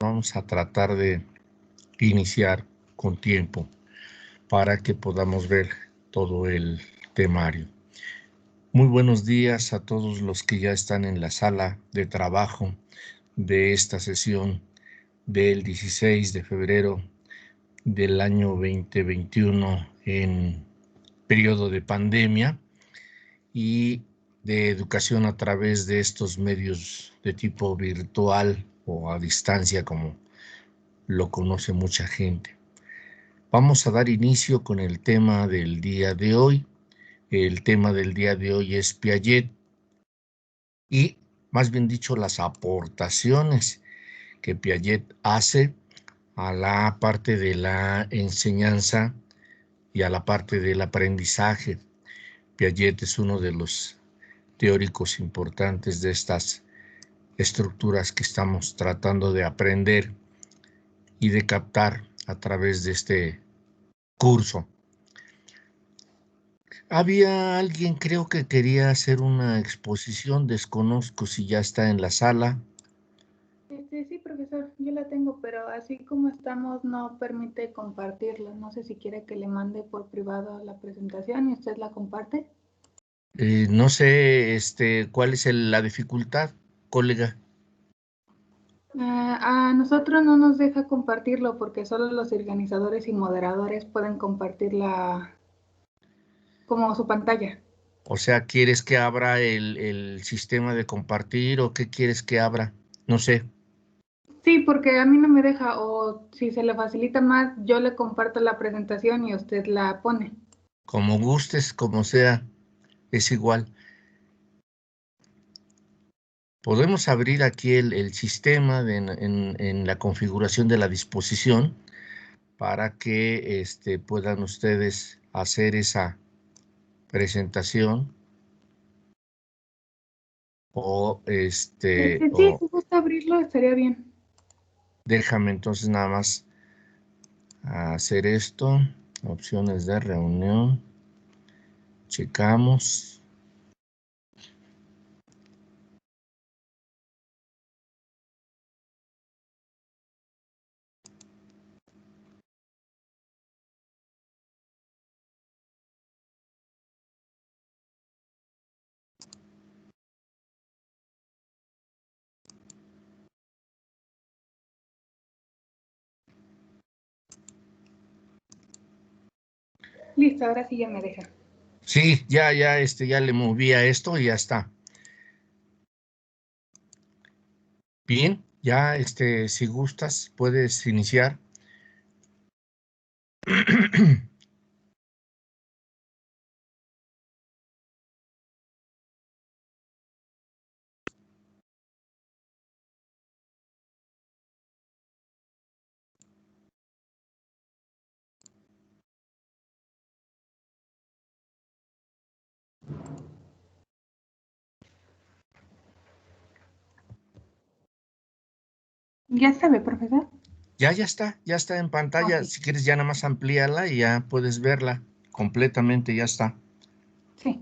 vamos a tratar de iniciar con tiempo para que podamos ver todo el temario. Muy buenos días a todos los que ya están en la sala de trabajo de esta sesión del 16 de febrero del año 2021 en periodo de pandemia y de educación a través de estos medios de tipo virtual o a distancia, como lo conoce mucha gente. Vamos a dar inicio con el tema del día de hoy. El tema del día de hoy es Piaget y, más bien dicho, las aportaciones que Piaget hace a la parte de la enseñanza y a la parte del aprendizaje. Piaget es uno de los teóricos importantes de estas estructuras que estamos tratando de aprender y de captar a través de este curso. Había alguien, creo que quería hacer una exposición, desconozco si ya está en la sala. Sí, profesor, yo la tengo, pero así como estamos no permite compartirla. No sé si quiere que le mande por privado la presentación y usted la comparte. No sé, cuál es la dificultad, colega. A nosotros no nos deja compartirlo porque solo los organizadores y moderadores pueden compartirla como su pantalla. O sea, ¿quieres que abra el sistema de compartir o qué quieres que abra? No sé. Sí, porque a mí no me deja, o si se le facilita más, yo le comparto la presentación y usted la pone. Como gustes, como sea, es igual. Podemos abrir aquí el sistema en la configuración de la disposición para que puedan ustedes hacer esa presentación o Sí, o si gusta abrirlo, estaría bien. déjame entonces nada más hacer esto. Opciones de reunión. Checamos. Listo, ahora sí ya me deja. Sí, ya le moví a esto y ya está. Bien, ya si gustas, puedes iniciar. ¿Ya sabe, profesor? Ya está en pantalla. Okay. Si quieres, ya nada más amplíala y ya puedes verla completamente, ya está. Sí.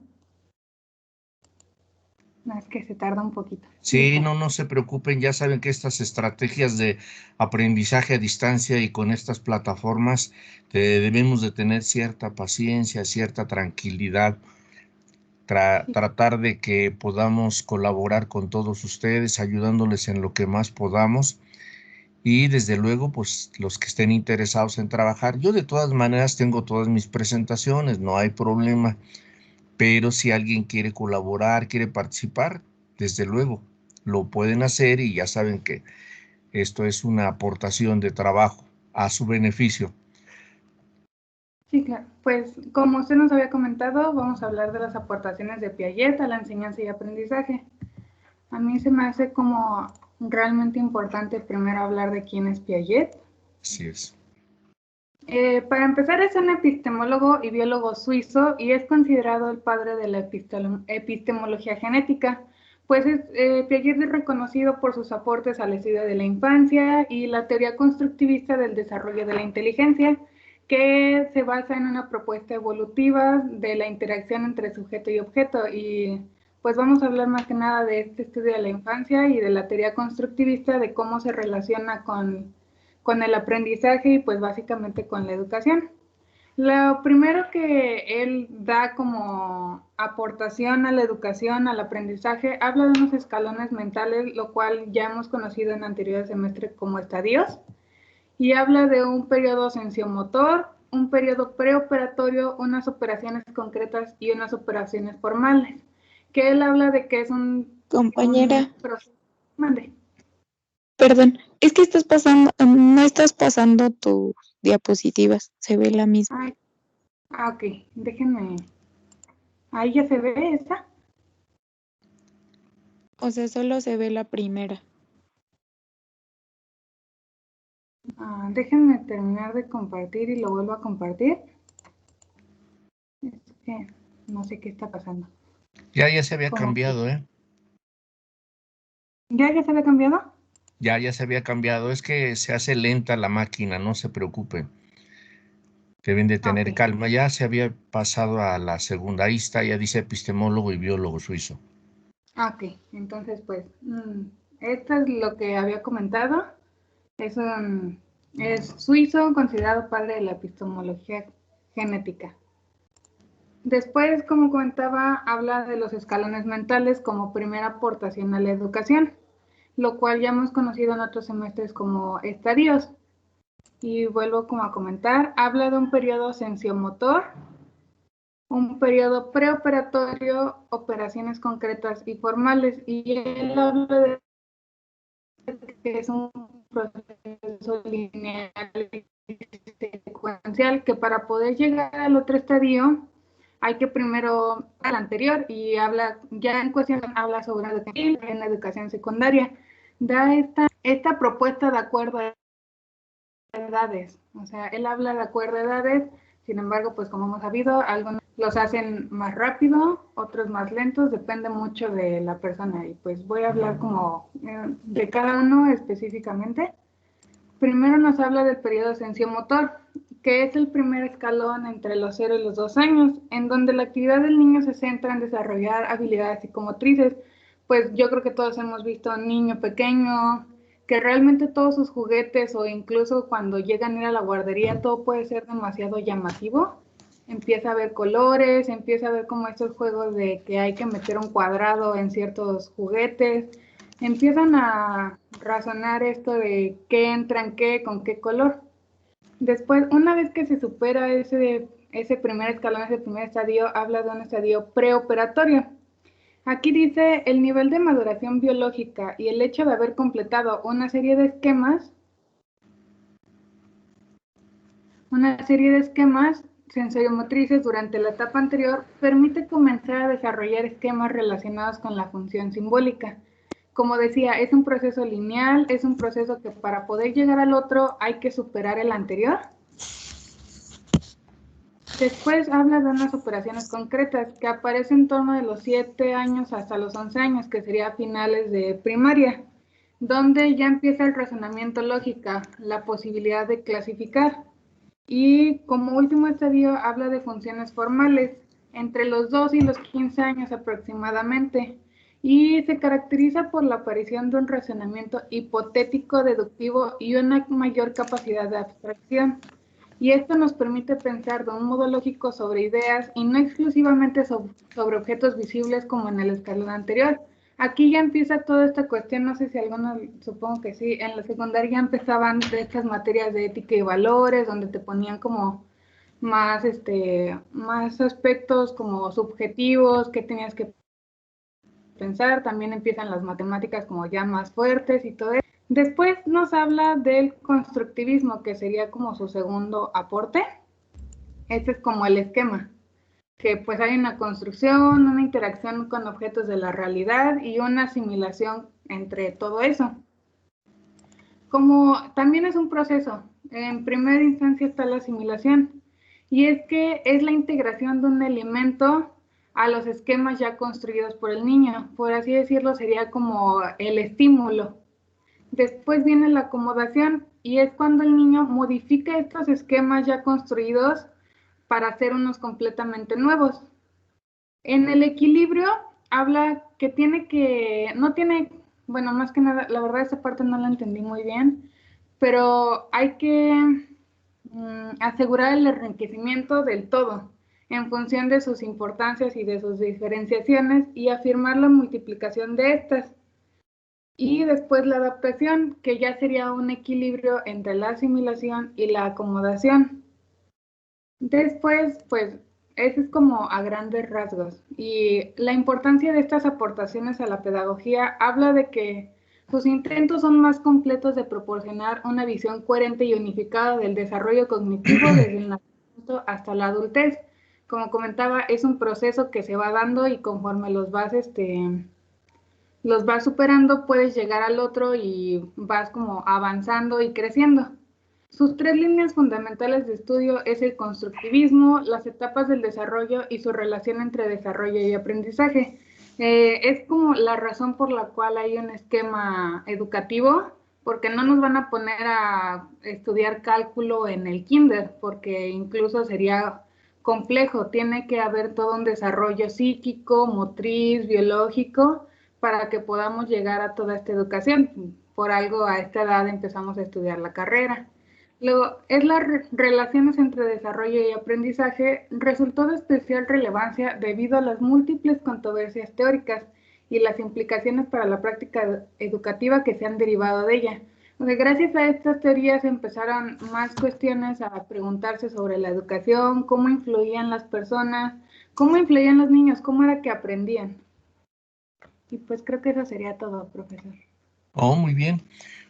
No, es que se tarda un poquito. Sí, Listo. no se preocupen, ya saben que estas estrategias de aprendizaje a distancia y con estas plataformas debemos de tener cierta paciencia, cierta tranquilidad, Sí. tratar de que podamos colaborar con todos ustedes, ayudándoles en lo que más podamos. Y desde luego, pues los que estén interesados en trabajar, yo de todas maneras tengo todas mis presentaciones, no hay problema, pero si alguien quiere colaborar, quiere participar, desde luego lo pueden hacer y ya saben que esto es una aportación de trabajo a su beneficio. Sí, claro. Pues como usted nos había comentado, vamos a hablar de las aportaciones de Piaget a la enseñanza y aprendizaje. A mí se me hace como realmente importante primero hablar de quién es Piaget. Así es. Para empezar, es un epistemólogo y biólogo suizo y es considerado el padre de la epistemología genética, pues Piaget es reconocido por sus aportes al estudio de la infancia y la teoría constructivista del desarrollo de la inteligencia, que se basa en una propuesta evolutiva de la interacción entre sujeto y objeto, y pues vamos a hablar más que nada de este estudio de la infancia y de la teoría constructivista, de cómo se relaciona con el aprendizaje y pues básicamente con la educación. Lo primero que él da como aportación a la educación, al aprendizaje, habla de unos escalones mentales, lo cual ya hemos conocido en anteriores semestres como estadios, y habla de un periodo sensiomotor, un periodo preoperatorio, unas operaciones concretas y unas operaciones formales, que él habla de que es un Compañera, proceso. Mande. perdón, es que no estás pasando tus diapositivas, se ve la misma. Ok, déjenme. Ahí ya se ve esta. O sea, solo se ve la primera. Déjenme terminar de compartir y lo vuelvo a compartir. Es que no sé qué está pasando. Ya se había cambiado, ¿eh? ¿Ya se había cambiado? Ya se había cambiado. Es que se hace lenta la máquina, no se preocupe. Deben de tener calma. Ya se había pasado a la segunda. Ahí está, ya dice epistemólogo y biólogo suizo. Ok, entonces pues, esto es lo que había comentado. Es suizo, considerado padre de la epistemología genética. Después, como comentaba, habla de los escalones mentales como primera aportación a la educación, lo cual ya hemos conocido en otros semestres como estadios. Y vuelvo como a comentar, habla de un periodo sensiomotor, un periodo preoperatorio, operaciones concretas y formales. Y él habla de que es un proceso lineal y secuencial, que para poder llegar al otro estadio hay que primero al anterior, y habla, ya en cuestión habla sobre en la educación secundaria. Da esta propuesta de acuerdo a edades, o sea, él habla de acuerdo a edades. Sin embargo, pues como hemos sabido, algunos los hacen más rápido, otros más lentos, depende mucho de la persona, y pues voy a hablar como de cada uno específicamente. Primero nos habla del periodo sensiomotor, que es el primer escalón entre los 0 y los 2 años, en donde la actividad del niño se centra en desarrollar habilidades psicomotrices. Pues yo creo que todos hemos visto a un niño pequeño que realmente todos sus juguetes, o incluso cuando llegan a ir a la guardería, todo puede ser demasiado llamativo. Empieza a ver colores, empieza a ver como estos juegos de que hay que meter un cuadrado en ciertos juguetes. Empiezan a razonar esto de qué entra en qué, con qué color. Después, una vez que se supera ese primer escalón, ese primer estadio, habla de un estadio preoperatorio. Aquí dice el nivel de maduración biológica y el hecho de haber completado una serie de esquemas sensoriomotrices durante la etapa anterior permite comenzar a desarrollar esquemas relacionados con la función simbólica. Como decía, es un proceso lineal, es un proceso que para poder llegar al otro hay que superar el anterior. Después habla de unas operaciones concretas que aparecen en torno de los 7 años hasta los 11 años, que sería finales de primaria, donde ya empieza el razonamiento lógico, la posibilidad de clasificar. Y como último estadio habla de funciones formales, entre los 2 y los 15 años aproximadamente, y se caracteriza por la aparición de un razonamiento hipotético, deductivo y una mayor capacidad de abstracción. Y esto nos permite pensar de un modo lógico sobre ideas y no exclusivamente sobre objetos visibles como en el escalón anterior. Aquí ya empieza toda esta cuestión, no sé si algunos, supongo que sí, en la secundaria ya empezaban de estas materias de ética y valores, donde te ponían como más, más aspectos como subjetivos, que tenías que pensar. También empiezan las matemáticas como ya más fuertes y todo eso. Después nos habla del constructivismo, que sería como su segundo aporte. Este es como el esquema, que pues hay una construcción, una interacción con objetos de la realidad y una asimilación entre todo eso. Como también es un proceso, en primera instancia está la asimilación, y es que es la integración de un elemento a los esquemas ya construidos por el niño, por así decirlo, sería como el estímulo. Después viene la acomodación, y es cuando el niño modifica estos esquemas ya construidos para hacer unos completamente nuevos. En el equilibrio habla que tiene que, no tiene, bueno, más que nada, la verdad esa parte no la entendí muy bien, pero hay que asegurar el enriquecimiento del todo en función de sus importancias y de sus diferenciaciones y afirmar la multiplicación de estas. Y después la adaptación, que ya sería un equilibrio entre la asimilación y la acomodación. Después, pues, eso es como a grandes rasgos. Y la importancia de estas aportaciones a la pedagogía habla de que sus intentos son más completos de proporcionar una visión coherente y unificada del desarrollo cognitivo desde el nacimiento hasta la adultez. Como comentaba, es un proceso que se va dando y conforme los vas superando, puedes llegar al otro y vas como avanzando y creciendo. Sus tres líneas fundamentales de estudio es el constructivismo, las etapas del desarrollo y su relación entre desarrollo y aprendizaje. Es como la razón por la cual hay un esquema educativo, porque no nos van a poner a estudiar cálculo en el kinder, porque incluso sería complejo, tiene que haber todo un desarrollo psíquico, motriz, biológico, para que podamos llegar a toda esta educación. Por algo a esta edad empezamos a estudiar la carrera. Luego, es las relaciones entre desarrollo y aprendizaje resultó de especial relevancia debido a las múltiples controversias teóricas y las implicaciones para la práctica educativa que se han derivado de ella. Porque gracias a estas teorías empezaron más cuestiones a preguntarse sobre la educación, cómo influían las personas, cómo influían los niños, cómo era que aprendían. Y pues creo que eso sería todo, profesor. Oh, muy bien.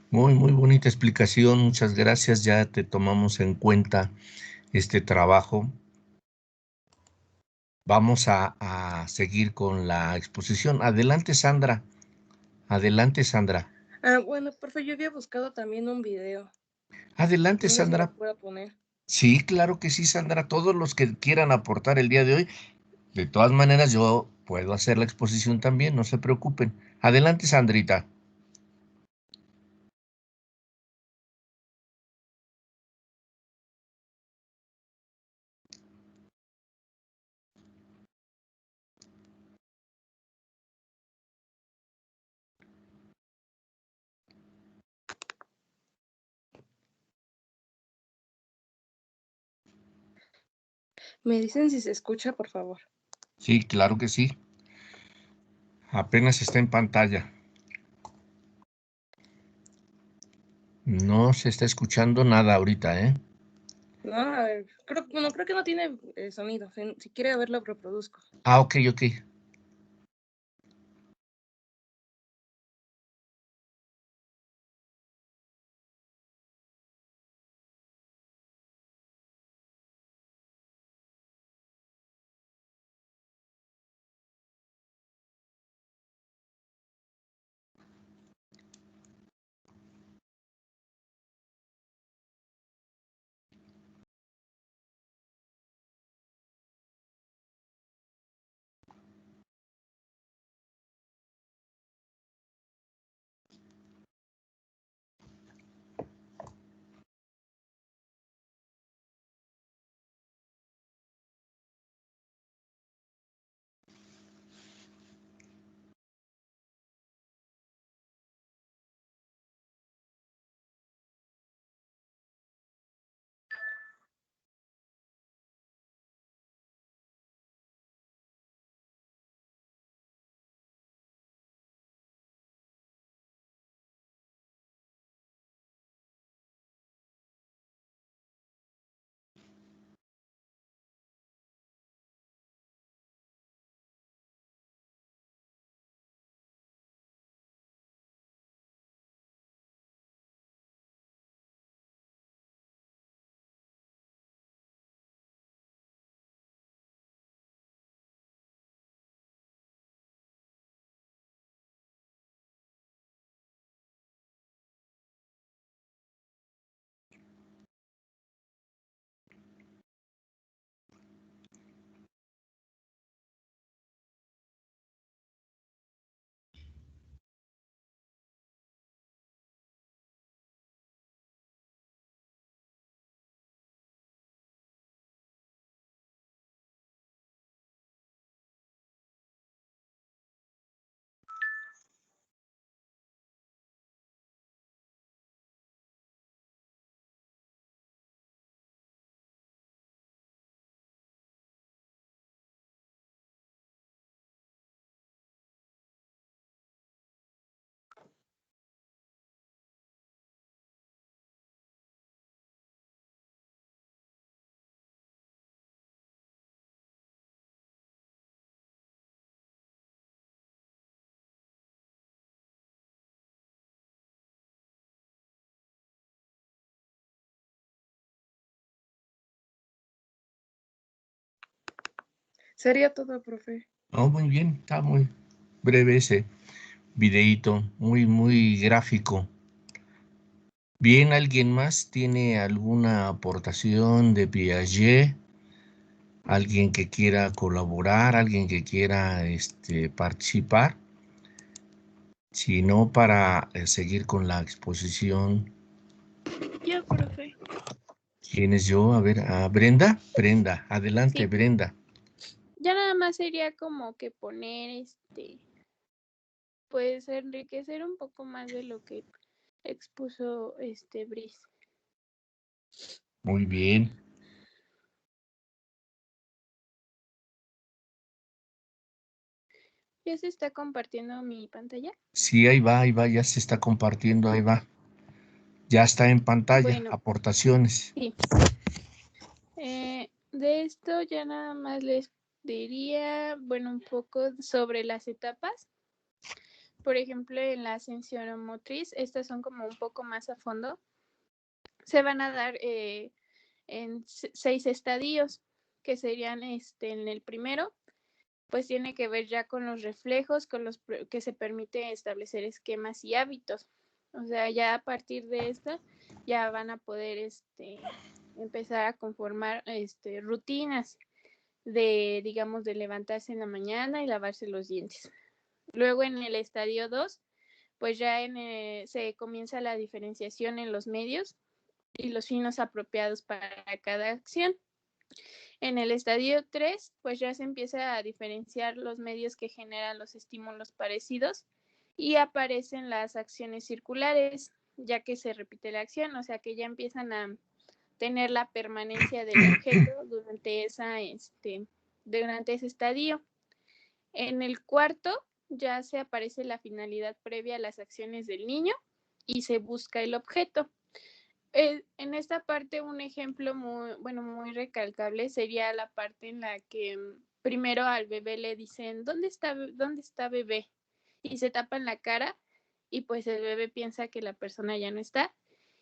Muy bonita explicación. Muchas gracias. Ya te tomamos en cuenta este trabajo. Vamos a seguir con la exposición. Adelante, Sandra. Adelante, Sandra. Bueno, profe, yo había buscado también un video. Adelante, No sé si lo Sandra. puedo poner. Sí, claro que sí, Sandra. Todos los que quieran aportar el día de hoy, de todas maneras, yo puedo hacer la exposición también, no se preocupen. Adelante, Sandrita. Me dicen si se escucha, por favor. Sí, claro que sí. Apenas está en pantalla. No se está escuchando nada ahorita, ¿eh? No, a ver, creo que no tiene sonido. Si quiere, a ver, lo reproduzco. Ah, ok. Sería todo, profe. Oh, muy bien, está muy breve ese videíto, muy gráfico. Bien, ¿alguien más tiene alguna aportación de Piaget? ¿Alguien que quiera colaborar? ¿Alguien que quiera participar? Si no, para seguir con la exposición. Yo, profe. ¿Quién es yo? A ver, Brenda. Brenda, adelante, Sí. Brenda. Ya nada más sería como que poner pues enriquecer un poco más de lo que expuso Brice. Muy bien. ¿Ya se está compartiendo mi pantalla? Sí, ahí va, ya se está compartiendo, ahí va. Ya está en pantalla, Bueno, aportaciones. sí. De esto ya nada más les diría, bueno, un poco sobre las etapas. Por ejemplo, en la ascensión motriz, estas son como un poco más a fondo. Se van a dar en 6 estadios, que serían en el primero, pues tiene que ver ya con los reflejos, con los que se permite establecer esquemas y hábitos. O sea, ya a partir de esta ya van a poder empezar a conformar rutinas de, digamos, de levantarse en la mañana y lavarse los dientes. Luego en el estadio 2, pues ya se comienza la diferenciación en los medios y los fines apropiados para cada acción. En el estadio 3, pues ya se empieza a diferenciar los medios que generan los estímulos parecidos y aparecen las acciones circulares, ya que se repite la acción, o sea que ya empiezan a tener la permanencia del objeto durante ese estadio. En el cuarto ya se aparece la finalidad previa a las acciones del niño y se busca el objeto. En esta parte un ejemplo muy recalcable sería la parte en la que primero al bebé le dicen, ¿dónde está bebé? Y se tapan la cara y pues el bebé piensa que la persona ya no está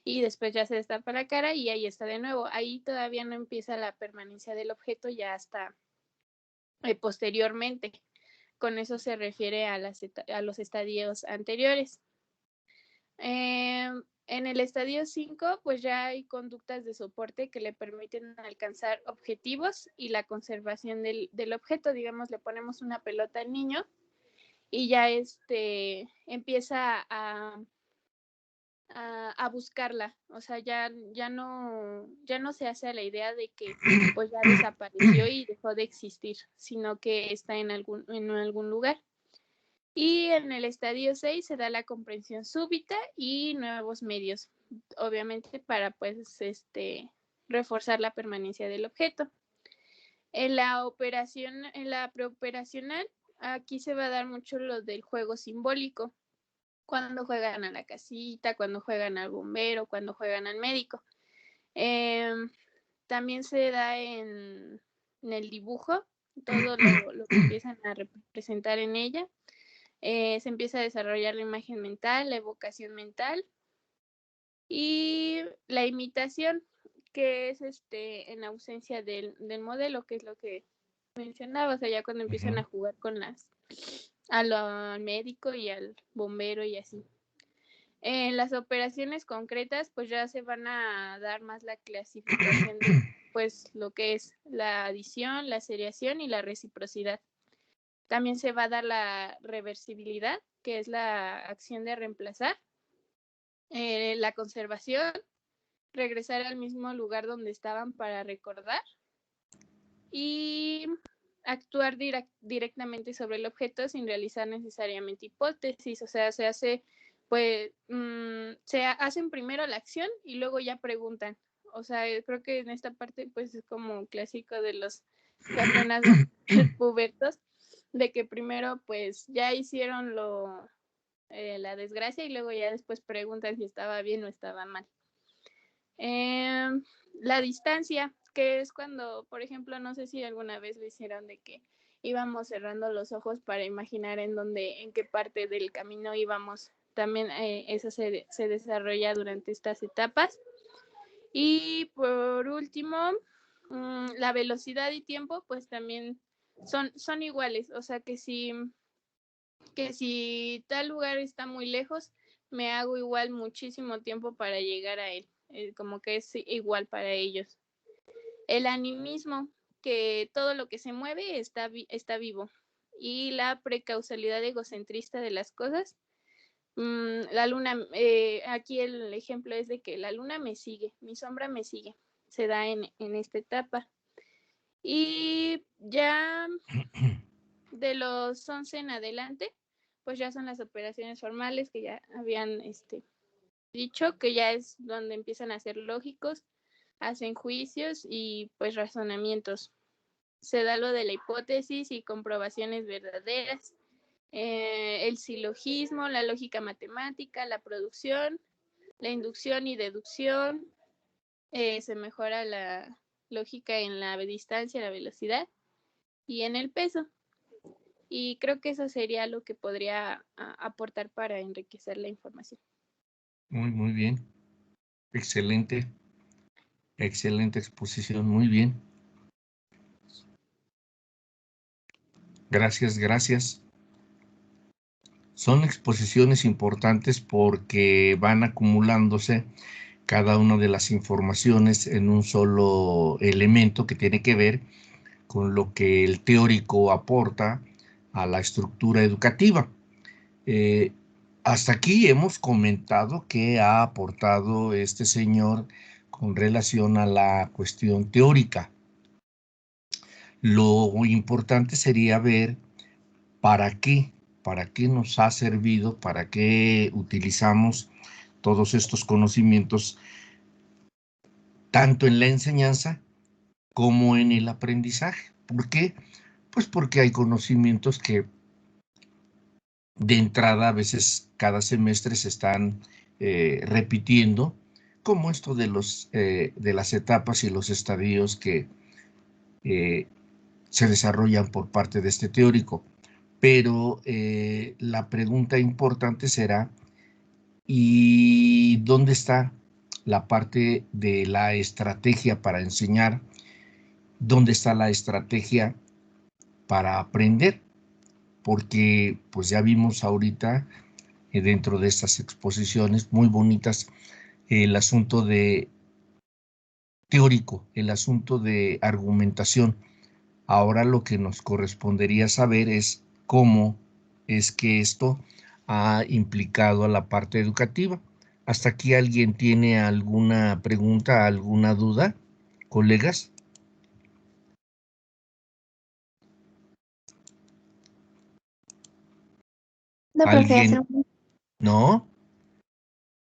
y después ya se destapa la cara y ahí está de nuevo. Ahí todavía no empieza la permanencia del objeto, ya hasta posteriormente. Con eso se refiere a los estadios anteriores. En el estadio 5, pues ya hay conductas de soporte que le permiten alcanzar objetivos y la conservación del objeto. Digamos, le ponemos una pelota al niño y ya empieza a buscarla. O sea, ya no se hace a la idea de que pues ya desapareció y dejó de existir, sino que está en algún lugar. Y en el estadio 6 se da la comprensión súbita y nuevos medios, obviamente para pues reforzar la permanencia del objeto. En la preoperacional, aquí se va a dar mucho lo del juego simbólico, cuando juegan a la casita, cuando juegan al bombero, cuando juegan al médico. También se da en el dibujo, todo lo que empiezan a representar en ella. Se empieza a desarrollar la imagen mental, la evocación mental y la imitación, que es en ausencia del modelo, que es lo que mencionaba, o sea, ya cuando empiezan a jugar con al médico y al bombero y así. En las operaciones concretas, pues ya se van a dar más la clasificación de pues lo que es la adición, la seriación y la reciprocidad. También se va a dar la reversibilidad, que es la acción de reemplazar, la conservación, regresar al mismo lugar donde estaban para recordar y actuar directamente sobre el objeto sin realizar necesariamente hipótesis. O sea, se hace, pues, se hacen primero la acción y luego ya preguntan. O sea, creo que en esta parte, pues, es como clásico de los que apenas pubertos, de que primero, pues, ya hicieron la desgracia y luego ya después preguntan si estaba bien o estaba mal. La distancia, que es cuando, por ejemplo, no sé si alguna vez lo hicieron de que íbamos cerrando los ojos para imaginar en qué parte del camino íbamos. También eso se desarrolla durante estas etapas. Y por último, la velocidad y tiempo, pues también son iguales, o sea que si tal lugar está muy lejos, me hago igual muchísimo tiempo para llegar a él, como que es igual para ellos. El animismo, que todo lo que se mueve está vivo, y la precausalidad egocentrista de las cosas. La luna, aquí el ejemplo es de que la luna me sigue, mi sombra me sigue, se da en esta etapa. Y ya de los 11 en adelante, pues ya son las operaciones formales que ya habían dicho, que ya es donde empiezan a ser lógicos, hacen juicios y pues razonamientos. Se da lo de la hipótesis y comprobaciones verdaderas, el silogismo, la lógica matemática, la producción, la inducción y deducción, se mejora la lógica en la distancia, la velocidad y en el peso. Y creo que eso sería lo que podría aportar para enriquecer la información. Muy bien. Excelente. Excelente exposición. Muy bien. Gracias, gracias. Son exposiciones importantes porque van acumulándose cada una de las informaciones en un solo elemento que tiene que ver con lo que el teórico aporta a la estructura educativa. Hasta aquí hemos comentado qué ha aportado este señor con relación a la cuestión teórica. Lo importante sería ver para qué nos ha servido, para qué utilizamos todos estos conocimientos, tanto en la enseñanza como en el aprendizaje. ¿Por qué? Pues porque hay conocimientos que de entrada a veces cada semestre se están repitiendo, como esto de las etapas y los estadios que se desarrollan por parte de este teórico. Pero la pregunta importante será, ¿y dónde está la parte de la estrategia para enseñar? ¿Dónde está la estrategia para aprender? Porque pues ya vimos ahorita dentro de estas exposiciones muy bonitas el asunto de teórico, el asunto de argumentación. Ahora lo que nos correspondería saber es cómo es que esto ha implicado a la parte educativa. ¿Hasta aquí alguien tiene alguna pregunta, alguna duda, colegas? No, profe, ¿Alguien? ¿No?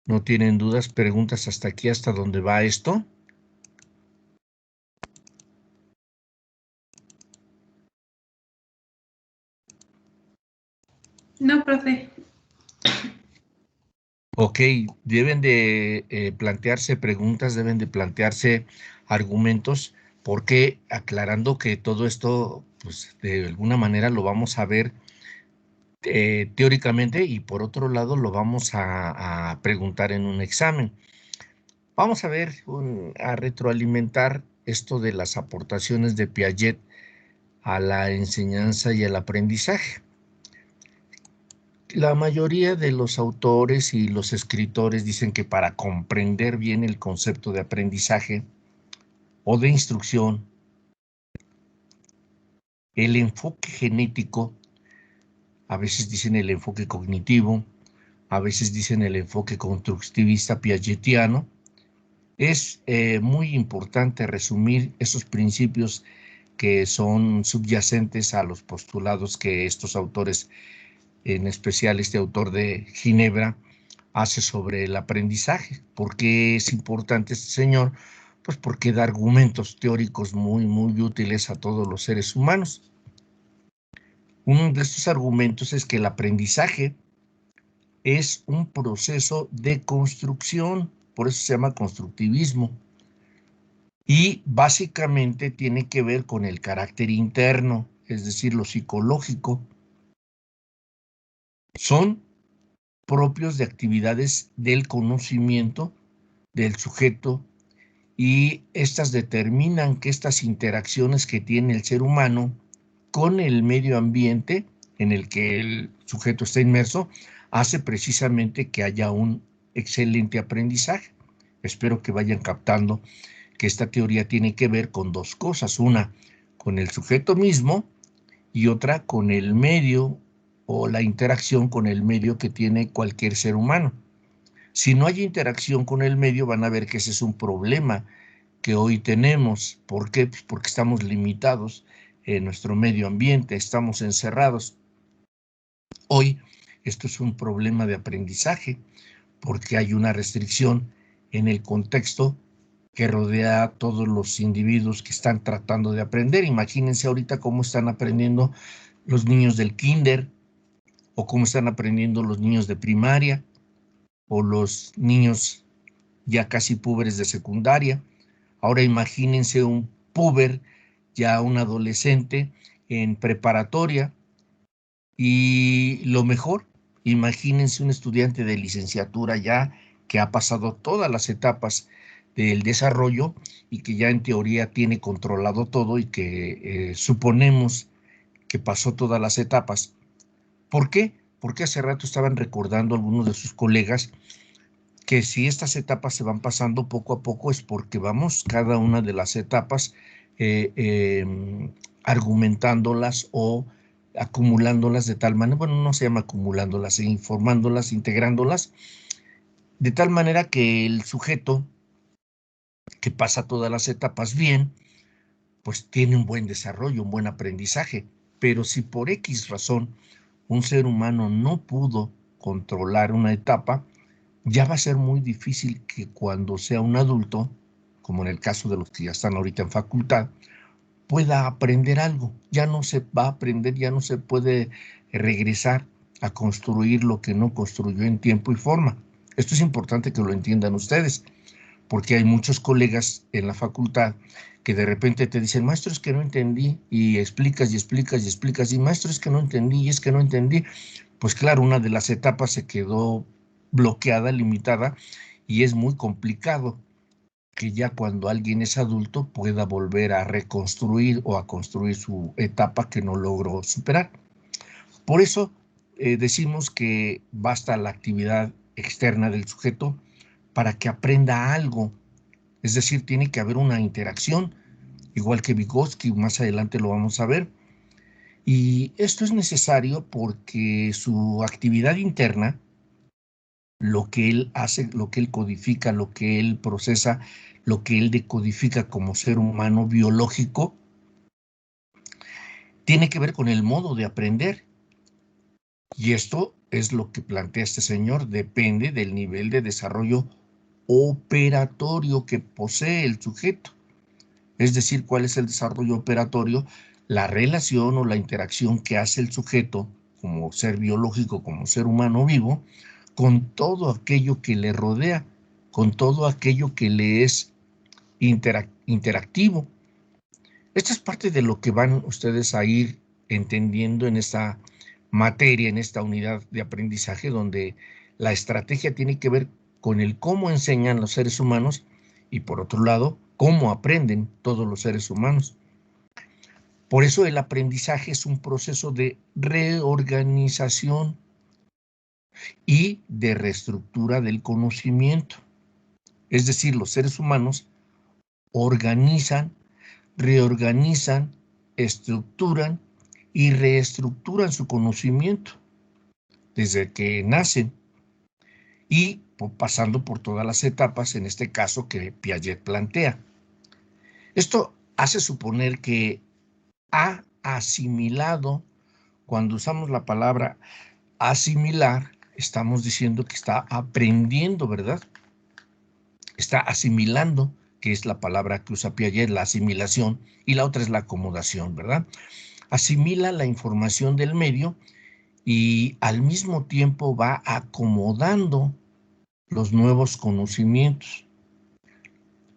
¿No tienen dudas, preguntas hasta aquí, hasta dónde va esto? No, profe. Ok, deben de plantearse preguntas, deben de plantearse argumentos, porque aclarando que todo esto, pues de alguna manera lo vamos a ver teóricamente y por otro lado lo vamos a preguntar en un examen. Vamos a ver, a retroalimentar esto de las aportaciones de Piaget a la enseñanza y al aprendizaje. La mayoría de los autores y los escritores dicen que para comprender bien el concepto de aprendizaje o de instrucción, el enfoque genético, a veces dicen el enfoque cognitivo, a veces dicen el enfoque constructivista piagetiano, es muy importante resumir esos principios que son subyacentes a los postulados que estos autores, en especial este autor de Ginebra, hace sobre el aprendizaje. ¿Por qué es importante este señor? Pues porque da argumentos teóricos muy útiles a todos los seres humanos. Uno de estos argumentos es que el aprendizaje es un proceso de construcción, por eso se llama constructivismo, y básicamente tiene que ver con el carácter interno, es decir, lo psicológico. Son propios de actividades del conocimiento del sujeto y estas determinan que estas interacciones que tiene el ser humano con el medio ambiente en el que el sujeto está inmerso, hace precisamente que haya un excelente aprendizaje. Espero que vayan captando que esta teoría tiene que ver con dos cosas, una con el sujeto mismo y otra con el medio o la interacción con el medio que tiene cualquier ser humano. Si no hay interacción con el medio, van a ver que ese es un problema que hoy tenemos. ¿Por qué? Pues porque estamos limitados en nuestro medio ambiente, estamos encerrados. Hoy esto es un problema de aprendizaje porque hay una restricción en el contexto que rodea a todos los individuos que están tratando de aprender. Imagínense ahorita cómo están aprendiendo los niños del kinder o cómo están aprendiendo los niños de primaria o los niños ya casi púberes de secundaria. Ahora imagínense un púber, ya un adolescente en preparatoria y lo mejor, imagínense un estudiante de licenciatura ya que ha pasado todas las etapas del desarrollo y que ya en teoría tiene controlado todo y que suponemos que pasó todas las etapas. ¿Por qué? Porque hace rato estaban recordando algunos de sus colegas que si estas etapas se van pasando poco a poco es porque vamos cada una de las etapas argumentándolas o acumulándolas de tal manera, bueno, no se llama acumulándolas, informándolas, integrándolas, de tal manera que el sujeto que pasa todas las etapas bien, pues tiene un buen desarrollo, un buen aprendizaje. Pero si por X razón un ser humano no pudo controlar una etapa, ya va a ser muy difícil que cuando sea un adulto, como en el caso de los que ya están ahorita en facultad, pueda aprender algo. Ya no se va a aprender, ya no se puede regresar a construir lo que no construyó en tiempo y forma. Esto es importante que lo entiendan ustedes, porque hay muchos colegas en la facultad que de repente te dicen, maestro, es que no entendí, y explicas y explicas y explicas, y maestro, es que no entendí, y es que no entendí. Pues claro, una de las etapas se quedó bloqueada, limitada, y es muy complicado que ya cuando alguien es adulto pueda volver a reconstruir o a construir su etapa que no logró superar. Por eso decimos que basta la actividad externa del sujeto para que aprenda algo. Es decir, tiene que haber una interacción, igual que Vygotsky, más adelante lo vamos a ver. Y esto es necesario porque su actividad interna, lo que él hace, lo que él codifica, lo que él procesa, lo que él decodifica como ser humano biológico, tiene que ver con el modo de aprender. Y esto es lo que plantea este señor, depende del nivel de desarrollo operatorio que posee el sujeto. Es decir, ¿cuál es el desarrollo operatorio? La relación o la interacción que hace el sujeto como ser biológico, como ser humano vivo, con todo aquello que le rodea, con todo aquello que le es interactivo. Esto es parte de lo que van ustedes a ir entendiendo en esta materia, en esta unidad de aprendizaje, donde la estrategia tiene que ver con el cómo enseñan los seres humanos y por otro lado, cómo aprenden todos los seres humanos. Por eso el aprendizaje es un proceso de reorganización y de reestructura del conocimiento. Es decir, los seres humanos organizan, reorganizan, estructuran y reestructuran su conocimiento desde que nacen y pasando por todas las etapas, en este caso que Piaget plantea. Esto hace suponer que ha asimilado, cuando usamos la palabra asimilar, estamos diciendo que está aprendiendo, ¿verdad? Está asimilando, que es la palabra que usa Piaget, la asimilación, y la otra es la acomodación, ¿verdad? Asimila la información del medio y al mismo tiempo va acomodando los nuevos conocimientos.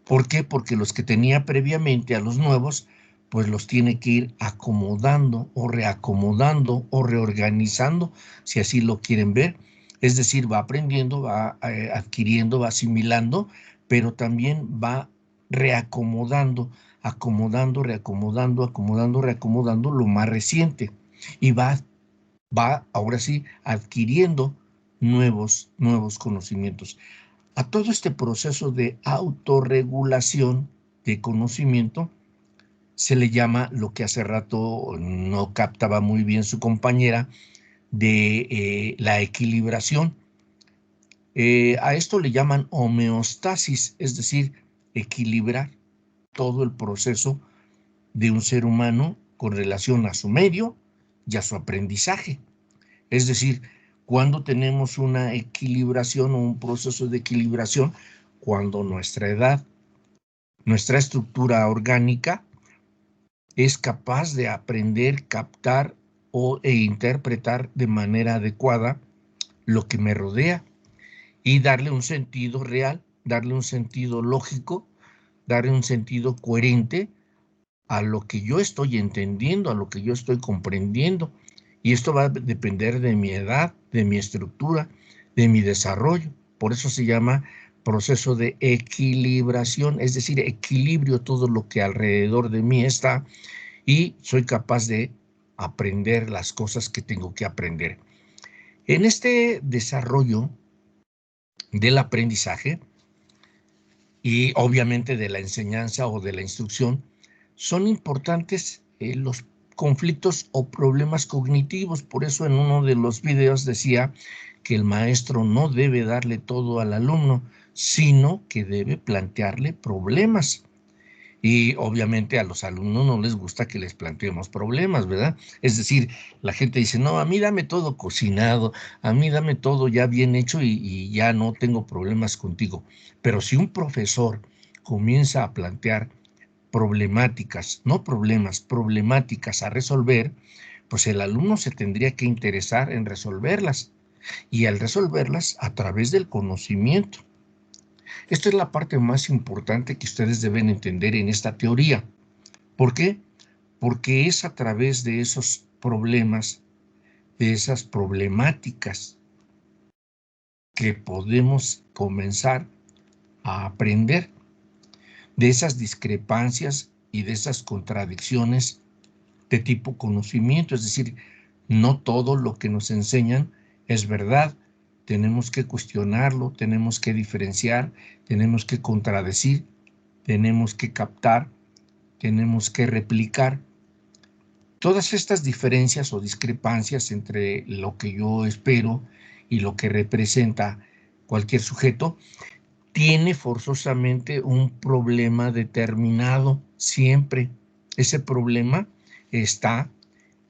¿Por qué? Porque los que tenía previamente a los nuevos, pues los tiene que ir acomodando o reacomodando o reorganizando, si así lo quieren ver. Es decir, va aprendiendo, va adquiriendo, va asimilando, pero también va reacomodando acomodando, reacomodando, acomodando, reacomodando lo más reciente y va ahora sí adquiriendo nuevos conocimientos. A todo este proceso de autorregulación de conocimiento se le llama lo que hace rato no captaba muy bien su compañera de la equilibración. A esto le llaman homeostasis, es decir, equilibrar todo el proceso de un ser humano con relación a su medio y a su aprendizaje. Es decir, cuando tenemos una equilibración o un proceso de equilibración, cuando nuestra edad, nuestra estructura orgánica es capaz de aprender, captar e interpretar de manera adecuada lo que me rodea y darle un sentido real, darle un sentido lógico, darle un sentido coherente a lo que yo estoy entendiendo, a lo que yo estoy comprendiendo. Y esto va a depender de mi edad, de mi estructura, de mi desarrollo. Por eso se llama proceso de equilibración, es decir, equilibrio todo lo que alrededor de mí está y soy capaz de aprender las cosas que tengo que aprender. En este desarrollo del aprendizaje y obviamente de la enseñanza o de la instrucción, son importantes los conflictos o problemas cognitivos. Por eso en uno de los videos decía que el maestro no debe darle todo al alumno, sino que debe plantearle problemas. Y obviamente a los alumnos no les gusta que les planteemos problemas, ¿verdad? Es decir, la gente dice, no, a mí dame todo cocinado, a mí dame todo ya bien hecho y ya no tengo problemas contigo. Pero si un profesor comienza a plantear problemáticas, no problemas, problemáticas a resolver, pues el alumno se tendría que interesar en resolverlas y al resolverlas a través del conocimiento. Esta es la parte más importante que ustedes deben entender en esta teoría. ¿Por qué? Porque es a través de esos problemas, de esas problemáticas, que podemos comenzar a aprender de esas discrepancias y de esas contradicciones de tipo conocimiento. Es decir, no todo lo que nos enseñan es verdad. Tenemos que cuestionarlo, tenemos que diferenciar, tenemos que contradecir, tenemos que captar, tenemos que replicar. Todas estas diferencias o discrepancias entre lo que yo espero y lo que representa cualquier sujeto tiene forzosamente un problema determinado siempre. Ese problema está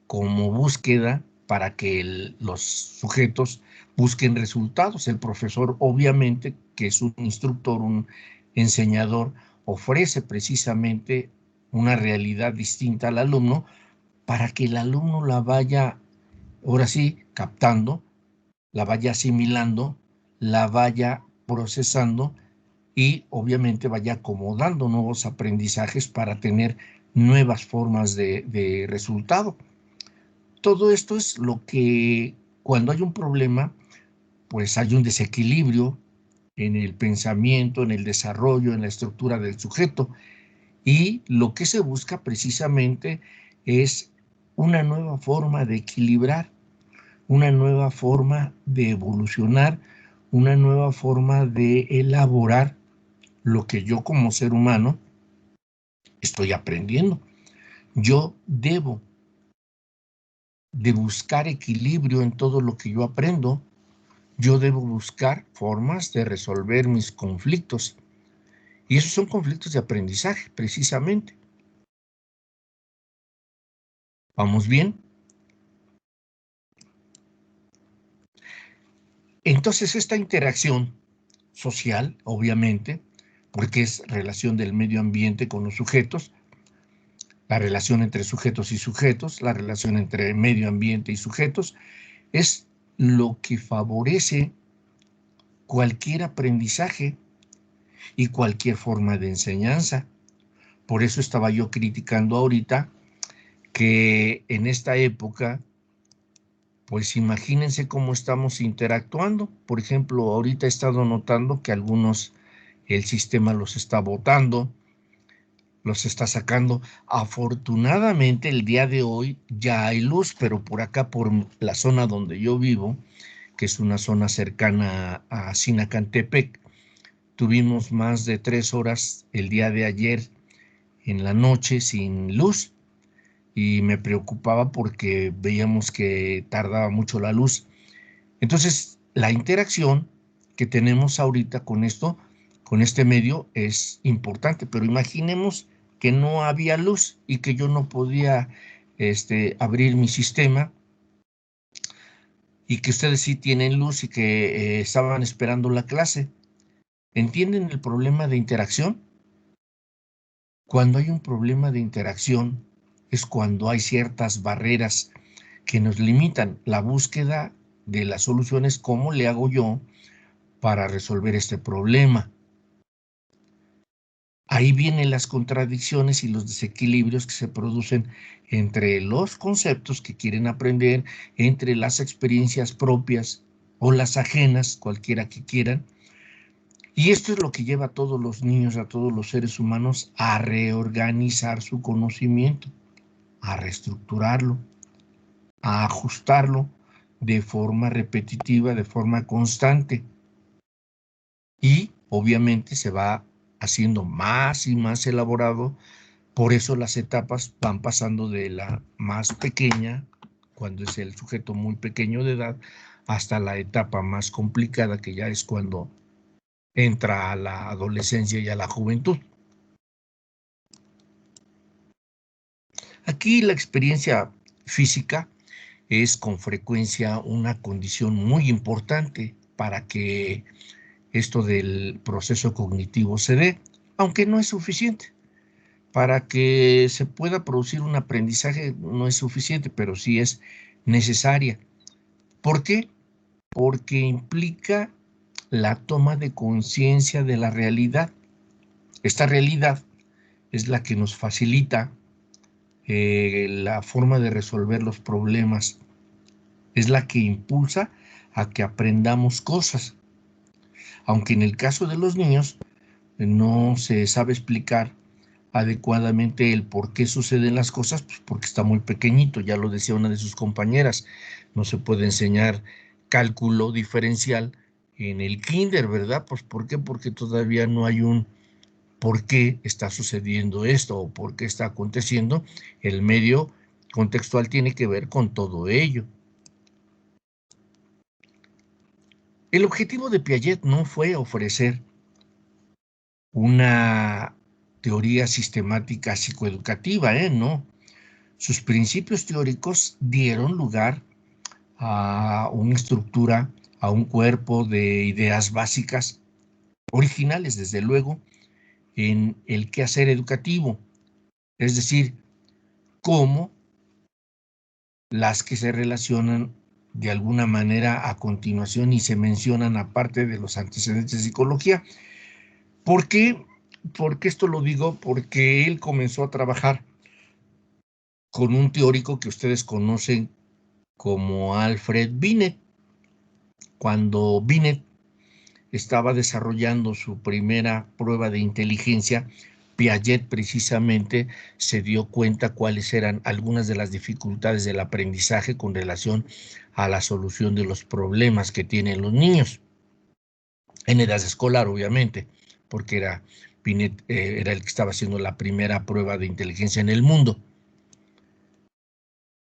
como búsqueda para que los sujetos busquen resultados. El profesor, obviamente, que es un instructor, un enseñador, ofrece precisamente una realidad distinta al alumno para que el alumno la vaya, ahora sí, captando, la vaya asimilando, la vaya procesando y obviamente vaya acomodando nuevos aprendizajes para tener nuevas formas de resultado. Todo esto es lo que cuando hay un problema, pues hay un desequilibrio en el pensamiento, en el desarrollo, en la estructura del sujeto. Y lo que se busca precisamente es una nueva forma de equilibrar, una nueva forma de evolucionar, una nueva forma de elaborar lo que yo como ser humano estoy aprendiendo. Yo debo de buscar equilibrio en todo lo que yo aprendo. Yo debo buscar formas de resolver mis conflictos. Y esos son conflictos de aprendizaje, precisamente. ¿Vamos bien? Entonces, esta interacción social, obviamente, porque es relación del medio ambiente con los sujetos, la relación entre sujetos y sujetos, la relación entre medio ambiente y sujetos, es lo que favorece cualquier aprendizaje y cualquier forma de enseñanza. Por eso estaba yo criticando ahorita que en esta época, pues imagínense cómo estamos interactuando. Por ejemplo, ahorita he estado notando que algunos, el sistema los está botando, los está sacando. Afortunadamente el día de hoy ya hay luz, pero por acá, por la zona donde yo vivo, que es una zona cercana a Sinacantepec, tuvimos más de 3 horas el día de ayer en la noche sin luz y me preocupaba porque veíamos que tardaba mucho la luz. Entonces, la interacción que tenemos ahorita con esto, con este medio, es importante, pero imaginemos que no había luz y que yo no podía abrir mi sistema y que ustedes sí tienen luz y que estaban esperando la clase. ¿Entienden el problema de interacción? Cuando hay un problema de interacción es cuando hay ciertas barreras que nos limitan la búsqueda de las soluciones. ¿Cómo le hago yo para resolver este problema? Ahí vienen las contradicciones y los desequilibrios que se producen entre los conceptos que quieren aprender, entre las experiencias propias o las ajenas, cualquiera que quieran. Y esto es lo que lleva a todos los niños, a todos los seres humanos, a reorganizar su conocimiento, a reestructurarlo, a ajustarlo de forma repetitiva, de forma constante. Y obviamente se va haciendo más y más elaborado. Por eso las etapas van pasando de la más pequeña, cuando es el sujeto muy pequeño de edad, hasta la etapa más complicada, que ya es cuando entra a la adolescencia y a la juventud. Aquí la experiencia física es con frecuencia una condición muy importante para que esto del proceso cognitivo se dé, aunque no es suficiente. Para que se pueda producir un aprendizaje no es suficiente, pero sí es necesaria. ¿Por qué? Porque implica la toma de conciencia de la realidad. Esta realidad es la que nos facilita la forma de resolver los problemas, es la que impulsa a que aprendamos cosas. Aunque en el caso de los niños no se sabe explicar adecuadamente el por qué suceden las cosas, pues porque está muy pequeñito, ya lo decía una de sus compañeras, no se puede enseñar cálculo diferencial en el kinder, ¿verdad? Pues ¿por qué? Porque todavía no hay un por qué está sucediendo esto o por qué está aconteciendo. El medio contextual tiene que ver con todo ello. El objetivo de Piaget no fue ofrecer una teoría sistemática psicoeducativa, no. Sus principios teóricos dieron lugar a una estructura, a un cuerpo de ideas básicas, originales desde luego, en el quehacer educativo, es decir, cómo las que se relacionan de alguna manera a continuación y se mencionan aparte de los antecedentes de psicología. ¿Por qué? Porque esto lo digo porque él comenzó a trabajar con un teórico que ustedes conocen como Alfred Binet. Cuando Binet estaba desarrollando su primera prueba de inteligencia, Piaget precisamente se dio cuenta cuáles eran algunas de las dificultades del aprendizaje con relación a la solución de los problemas que tienen los niños, en edad escolar obviamente, porque Binet era el que estaba haciendo la primera prueba de inteligencia en el mundo.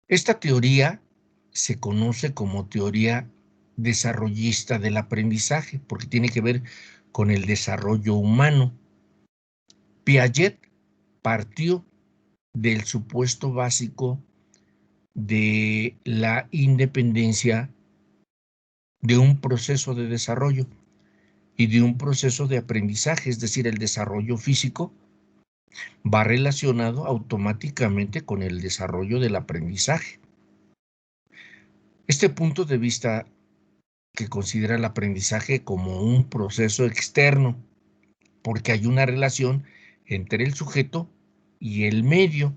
Esta teoría se conoce como teoría desarrollista del aprendizaje, porque tiene que ver con el desarrollo humano. Piaget partió del supuesto básico de la independencia de un proceso de desarrollo y de un proceso de aprendizaje, es decir, el desarrollo físico va relacionado automáticamente con el desarrollo del aprendizaje. Este punto de vista que considera el aprendizaje como un proceso externo, porque hay una relación entre el sujeto y el medio,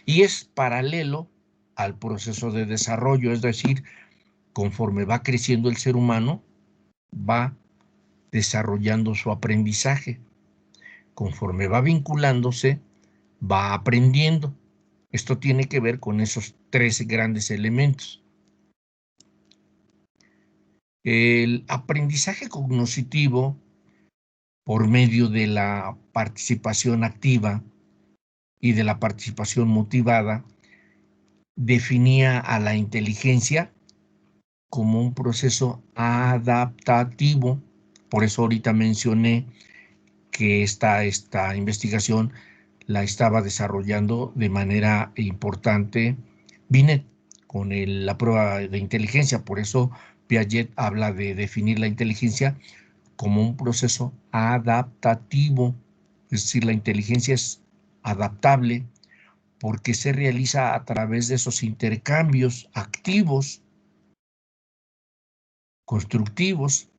y es paralelo al proceso de desarrollo, es decir, conforme va creciendo el ser humano, va desarrollando su aprendizaje. Conforme va vinculándose va aprendiendo. Esto tiene que ver con esos 3 grandes elementos. El aprendizaje cognoscitivo, por medio de la participación activa y de la participación motivada, definía a la inteligencia como un proceso adaptativo. Por eso ahorita mencioné que esta investigación la estaba desarrollando de manera importante Binet con la prueba de inteligencia. Por eso Piaget habla de definir la inteligencia como un proceso adaptativo. Es decir, la inteligencia es adaptable porque se realiza a través de esos intercambios activos, constructivos,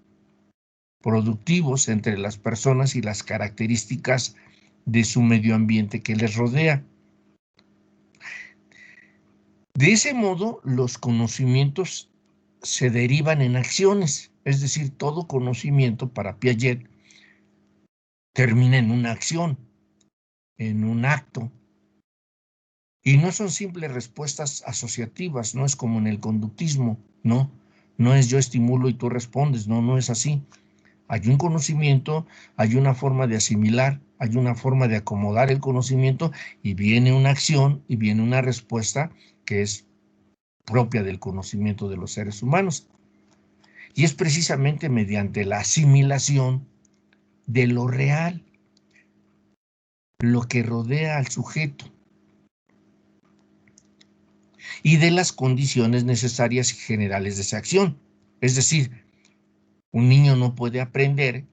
productivos entre las personas y las características de su medio ambiente que les rodea. De ese modo, los conocimientos se derivan en acciones, es decir, todo conocimiento para Piaget termina en una acción, en un acto. Y no son simples respuestas asociativas, no es como en el conductismo, no es yo estimulo y tú respondes, no es así. Hay un conocimiento, hay una forma de asimilar, hay una forma de acomodar el conocimiento y viene una acción y viene una respuesta que es propia del conocimiento de los seres humanos. Y es precisamente mediante la asimilación de lo real, lo que rodea al sujeto, y de las condiciones necesarias y generales de esa acción. Es decir, un niño no puede aprender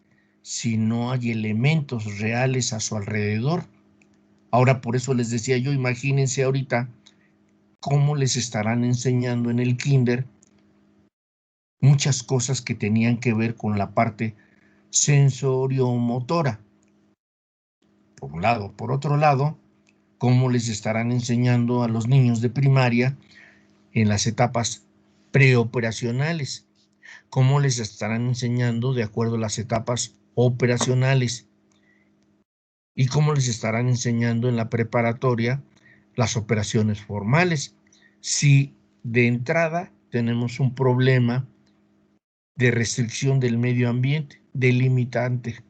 si no hay elementos reales a su alrededor. Ahora, por eso les decía yo, imagínense ahorita cómo les estarán enseñando en el kinder muchas cosas que tenían que ver con la parte sensoriomotora, por un lado. Por otro lado, cómo les estarán enseñando a los niños de primaria en las etapas preoperacionales, cómo les estarán enseñando de acuerdo a las etapas operacionales y cómo les estarán enseñando en la preparatoria las operaciones formales. Si de entrada tenemos un problema de restricción del medio ambiente, delimitante.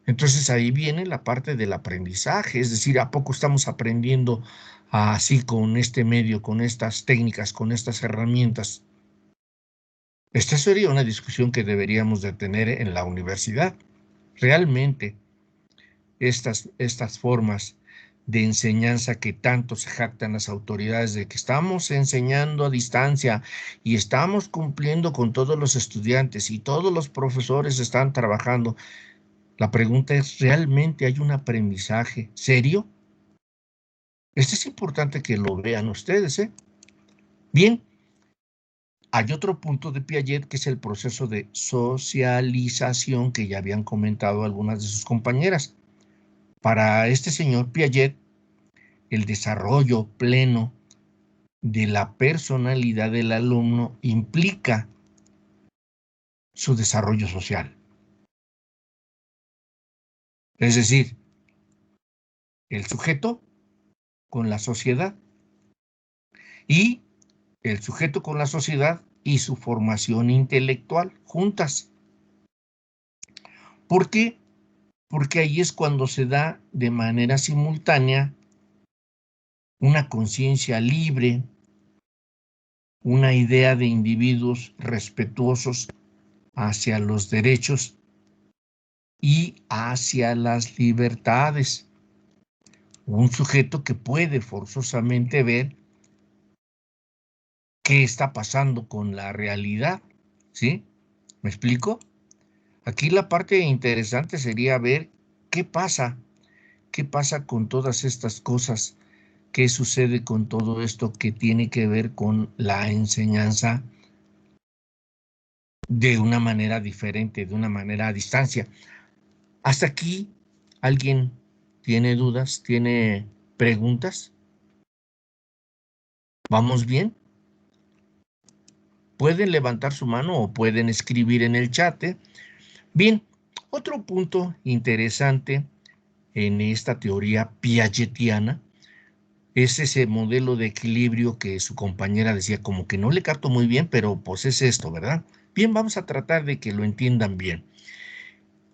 Entonces ahí viene la parte del aprendizaje, es decir, ¿a poco estamos aprendiendo así con este medio, con estas técnicas, con estas herramientas? Esta sería una discusión que deberíamos de tener en la universidad. Realmente estas formas de enseñanza que tanto se jactan las autoridades de que estamos enseñando a distancia y estamos cumpliendo con todos los estudiantes y todos los profesores están trabajando. La pregunta es, ¿realmente hay un aprendizaje serio? Esto es importante que lo vean ustedes, ¿eh? Bien, hay otro punto de Piaget que es el proceso de socialización que ya habían comentado algunas de sus compañeras. Para este señor Piaget, el desarrollo pleno de la personalidad del alumno implica su desarrollo social. Es decir, el sujeto con la sociedad y el sujeto con la sociedad y su formación intelectual juntas. ¿Por qué? Porque ahí es cuando se da de manera simultánea una conciencia libre, una idea de individuos respetuosos hacia los derechos y hacia las libertades. Un sujeto que puede forzosamente ver qué está pasando con la realidad, ¿sí? ¿Me explico? Aquí la parte interesante sería ver qué pasa con todas estas cosas, qué sucede con todo esto que tiene que ver con la enseñanza de una manera diferente, de una manera a distancia. Hasta aquí, ¿alguien tiene dudas? ¿Tiene preguntas? ¿Vamos bien? Pueden levantar su mano o pueden escribir en el chat. Bien, otro punto interesante en esta teoría piagetiana. Es ese modelo de equilibrio que su compañera decía, como que no le capto muy bien, pero pues es esto, ¿verdad? Bien, vamos a tratar de que lo entiendan bien.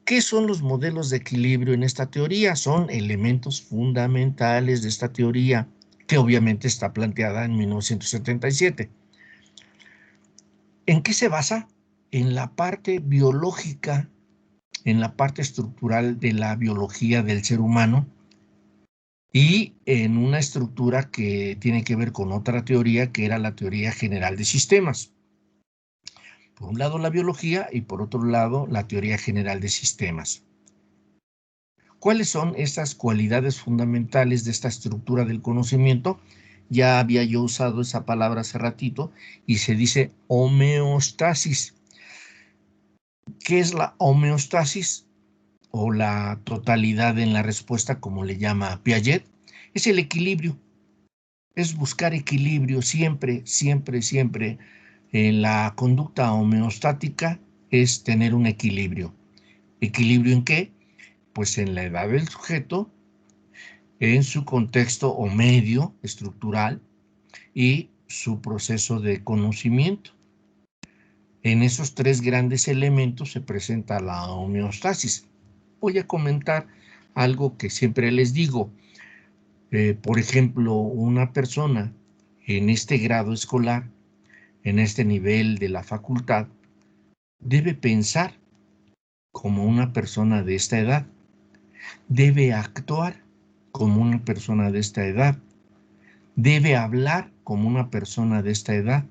¿Qué son los modelos de equilibrio en esta teoría? Son elementos fundamentales de esta teoría, que obviamente está planteada en 1977. ¿En qué se basa? En la parte biológica, en la parte estructural de la biología del ser humano, y en una estructura que tiene que ver con otra teoría, que era la teoría general de sistemas. Por un lado la biología y por otro lado la teoría general de sistemas. ¿Cuáles son esas cualidades fundamentales de esta estructura del conocimiento? Ya había yo usado esa palabra hace ratito y se dice homeostasis. ¿Qué es la homeostasis? O la totalidad en la respuesta, como le llama Piaget, es el equilibrio. Es buscar equilibrio siempre, siempre, siempre. La conducta homeostática es tener un equilibrio. ¿Equilibrio en qué? Pues en la edad del sujeto, en su contexto o medio estructural y su proceso de conocimiento. En esos tres grandes elementos se presenta la homeostasis. Voy a comentar algo que siempre les digo. Por ejemplo, una persona en este grado escolar, en este nivel de la facultad, debe pensar como una persona de esta edad, debe actuar como una persona de esta edad, debe hablar como una persona de esta edad,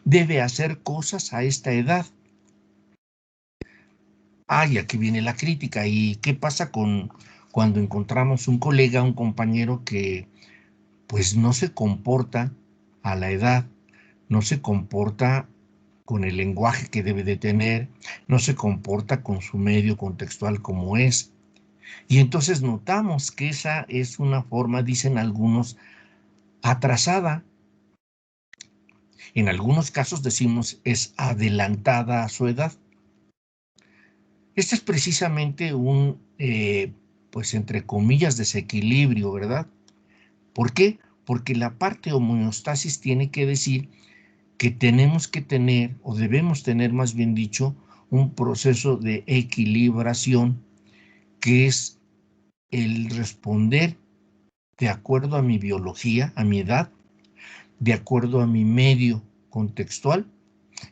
debe hacer cosas a esta edad. Y aquí viene la crítica. ¿Y qué pasa cuando encontramos un colega, un compañero que pues no se comporta a la edad, no se comporta con el lenguaje que debe de tener, no se comporta con su medio contextual como es? Y entonces notamos que esa es una forma, dicen algunos, atrasada. En algunos casos decimos es adelantada a su edad. Este es precisamente un, pues entre comillas, desequilibrio, ¿verdad? ¿Por qué? Porque la parte homeostasis tiene que decir que tenemos que tener, o debemos tener más bien dicho, un proceso de equilibración, que es el responder de acuerdo a mi biología, a mi edad, de acuerdo a mi medio contextual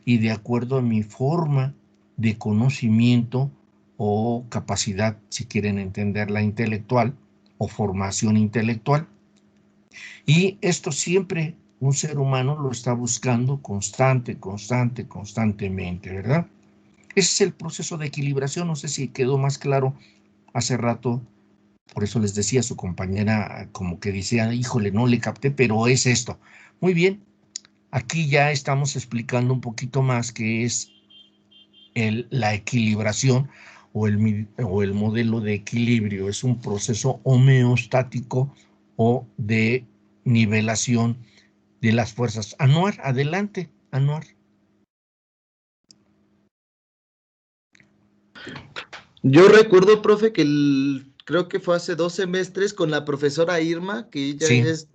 y de acuerdo a mi forma de conocimiento o capacidad, si quieren entenderla, intelectual o formación intelectual. Y esto siempre un ser humano lo está buscando constantemente, ¿verdad? Ese es el proceso de equilibración. No sé si quedó más claro hace rato. Por eso les decía a su compañera, como que decía, híjole, no le capté, pero es esto. Muy bien, aquí ya estamos explicando un poquito más qué es la equilibración o el modelo de equilibrio. Es un proceso homeostático o de nivelación de las fuerzas. Anuar, adelante, Anuar. Yo recuerdo, profe, que creo que fue hace 2 semestres con la profesora Irma, que ella Sí. es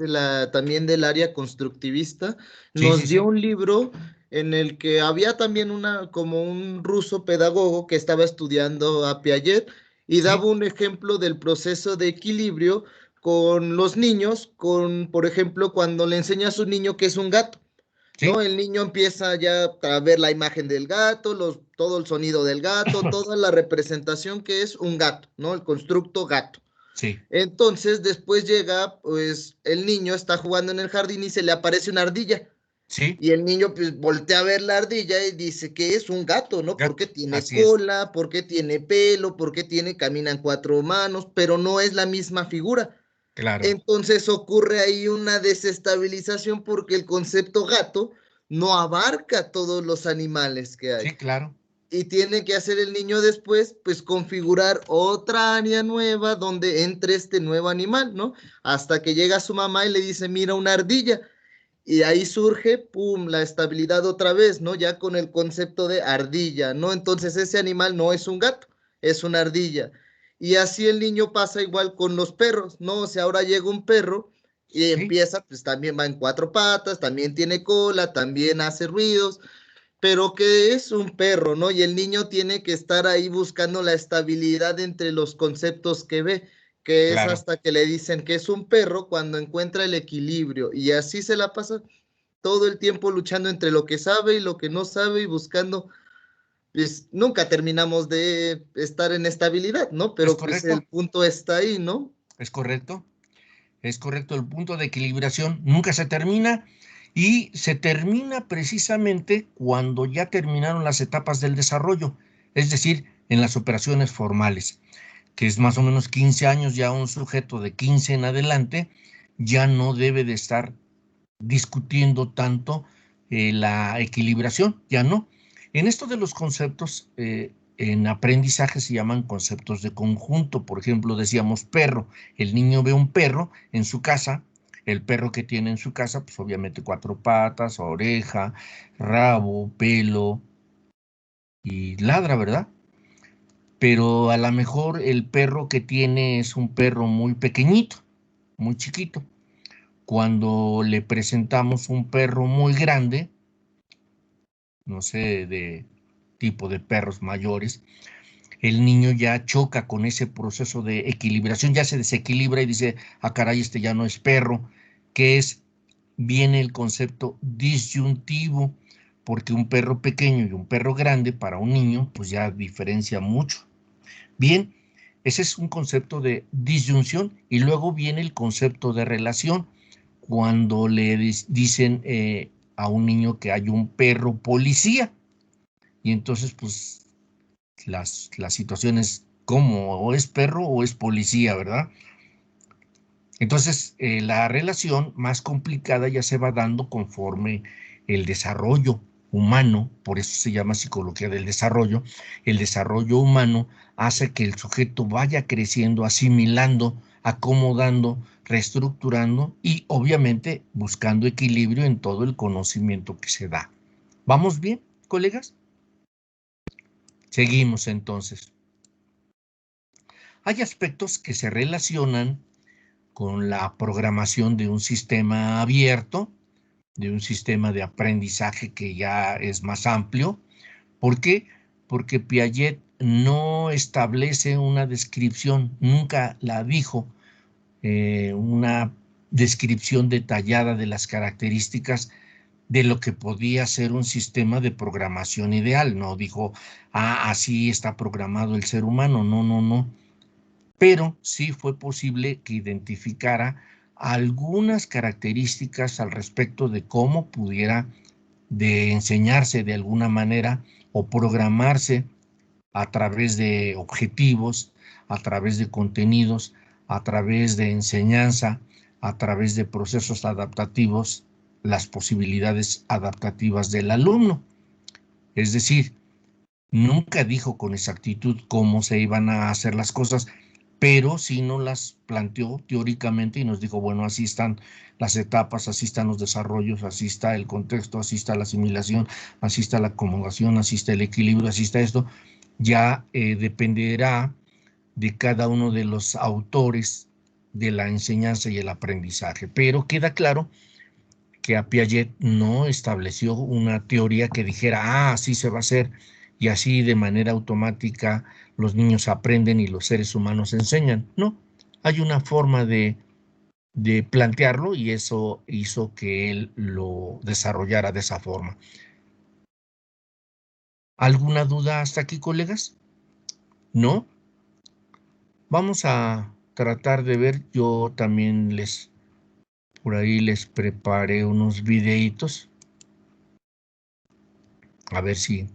también del área constructivista, Sí, nos sí, dio sí. un libro en el que había también como un ruso pedagogo que estaba estudiando a Piaget y Sí. daba un ejemplo del proceso de equilibrio con los niños, por ejemplo, cuando le enseña a su niño que es un gato. Sí. ¿No? El niño empieza ya a ver la imagen del gato, todo el sonido del gato, toda la representación que es un gato, ¿no? El constructo gato. Sí. Entonces, después llega, pues, el niño está jugando en el jardín y se le aparece una ardilla. Sí. Y el niño, pues, voltea a ver la ardilla y dice que es un gato, ¿no? Gato, Porque tiene así es. cola, porque tiene pelo, porque camina en 4 manos, pero no es la misma figura. Claro. Entonces ocurre ahí una desestabilización porque el concepto gato no abarca todos los animales que hay. Sí, claro. Y tiene que hacer el niño después, pues configurar otra área nueva donde entre este nuevo animal, ¿no? Hasta que llega su mamá y le dice, mira una ardilla. Y ahí surge, pum, la estabilidad otra vez, ¿no? Ya con el concepto de ardilla, ¿no? Entonces ese animal no es un gato, es una ardilla. Y así el niño pasa igual con los perros, ¿no? O sea, ahora llega un perro y empieza, pues también va en cuatro patas, también tiene cola, también hace ruidos, pero que es un perro, ¿no? Y el niño tiene que estar ahí buscando la estabilidad entre los conceptos que ve, que es Claro, hasta que le dicen que es un perro cuando encuentra el equilibrio. Y así se la pasa todo el tiempo luchando entre lo que sabe y lo que no sabe y buscando, pues nunca terminamos de estar en estabilidad, ¿no? ¿es Pero pues el correcto? punto está ahí, ¿no? ¿Es correcto? Es correcto, el punto de equilibración nunca se termina y se termina precisamente cuando ya terminaron las etapas del desarrollo, es decir, en las operaciones formales, que es más o menos 15 años, ya un sujeto de 15 en adelante ya no debe de estar discutiendo tanto la equilibración, ya no. En esto de los conceptos, en aprendizaje se llaman conceptos de conjunto. Por ejemplo, decíamos perro. El niño ve un perro en su casa. El perro que tiene en su casa, pues obviamente cuatro patas, oreja, rabo, pelo y ladra, ¿verdad? Pero a lo mejor el perro que tiene es un perro muy pequeñito, muy chiquito. Cuando le presentamos un perro muy grande, no sé, de tipo de perros mayores, el niño ya choca con ese proceso de equilibración, ya se desequilibra y dice, ah, caray, este ya no es perro, que es, viene el concepto disyuntivo, porque un perro pequeño y un perro grande para un niño, pues ya diferencia mucho. Bien, ese es un concepto de disyunción y luego viene el concepto de relación. Cuando le dicen a un niño que hay un perro policía y entonces pues las situaciones como o es perro o es policía, ¿verdad? Entonces la relación más complicada ya se va dando conforme el desarrollo humano, por eso se llama psicología del desarrollo. El desarrollo humano hace que el sujeto vaya creciendo, asimilando, acomodando, reestructurando y obviamente buscando equilibrio en todo el conocimiento que se da. ¿Vamos bien, colegas? Seguimos entonces. Hay aspectos que se relacionan con la programación de un sistema abierto, de un sistema de aprendizaje que ya es más amplio. ¿Por qué? Porque Piaget no establece una descripción, nunca la dijo, una descripción detallada de las características de lo que podía ser un sistema de programación ideal. No dijo, ah, así está programado el ser humano. No, no, no. Pero sí fue posible que identificara algunas características al respecto de cómo pudiera de enseñarse de alguna manera o programarse a través de objetivos, a través de contenidos, a través de enseñanza, a través de procesos adaptativos, las posibilidades adaptativas del alumno. Es decir, nunca dijo con exactitud cómo se iban a hacer las cosas, pero sí nos las planteó teóricamente y nos dijo, bueno, así están las etapas, así están los desarrollos, así está el contexto, así está la asimilación, así está la acomodación, así está el equilibrio, así está esto. Ya dependerá de cada uno de los autores de la enseñanza y el aprendizaje, pero queda claro que a Piaget no estableció una teoría que dijera, ah, así se va a hacer y así de manera automática los niños aprenden y los seres humanos enseñan. No, hay una forma de plantearlo y eso hizo que él lo desarrollara de esa forma. ¿Alguna duda hasta aquí, colegas? ¿No? Vamos a tratar de ver, yo también por ahí les preparé unos videitos, a ver si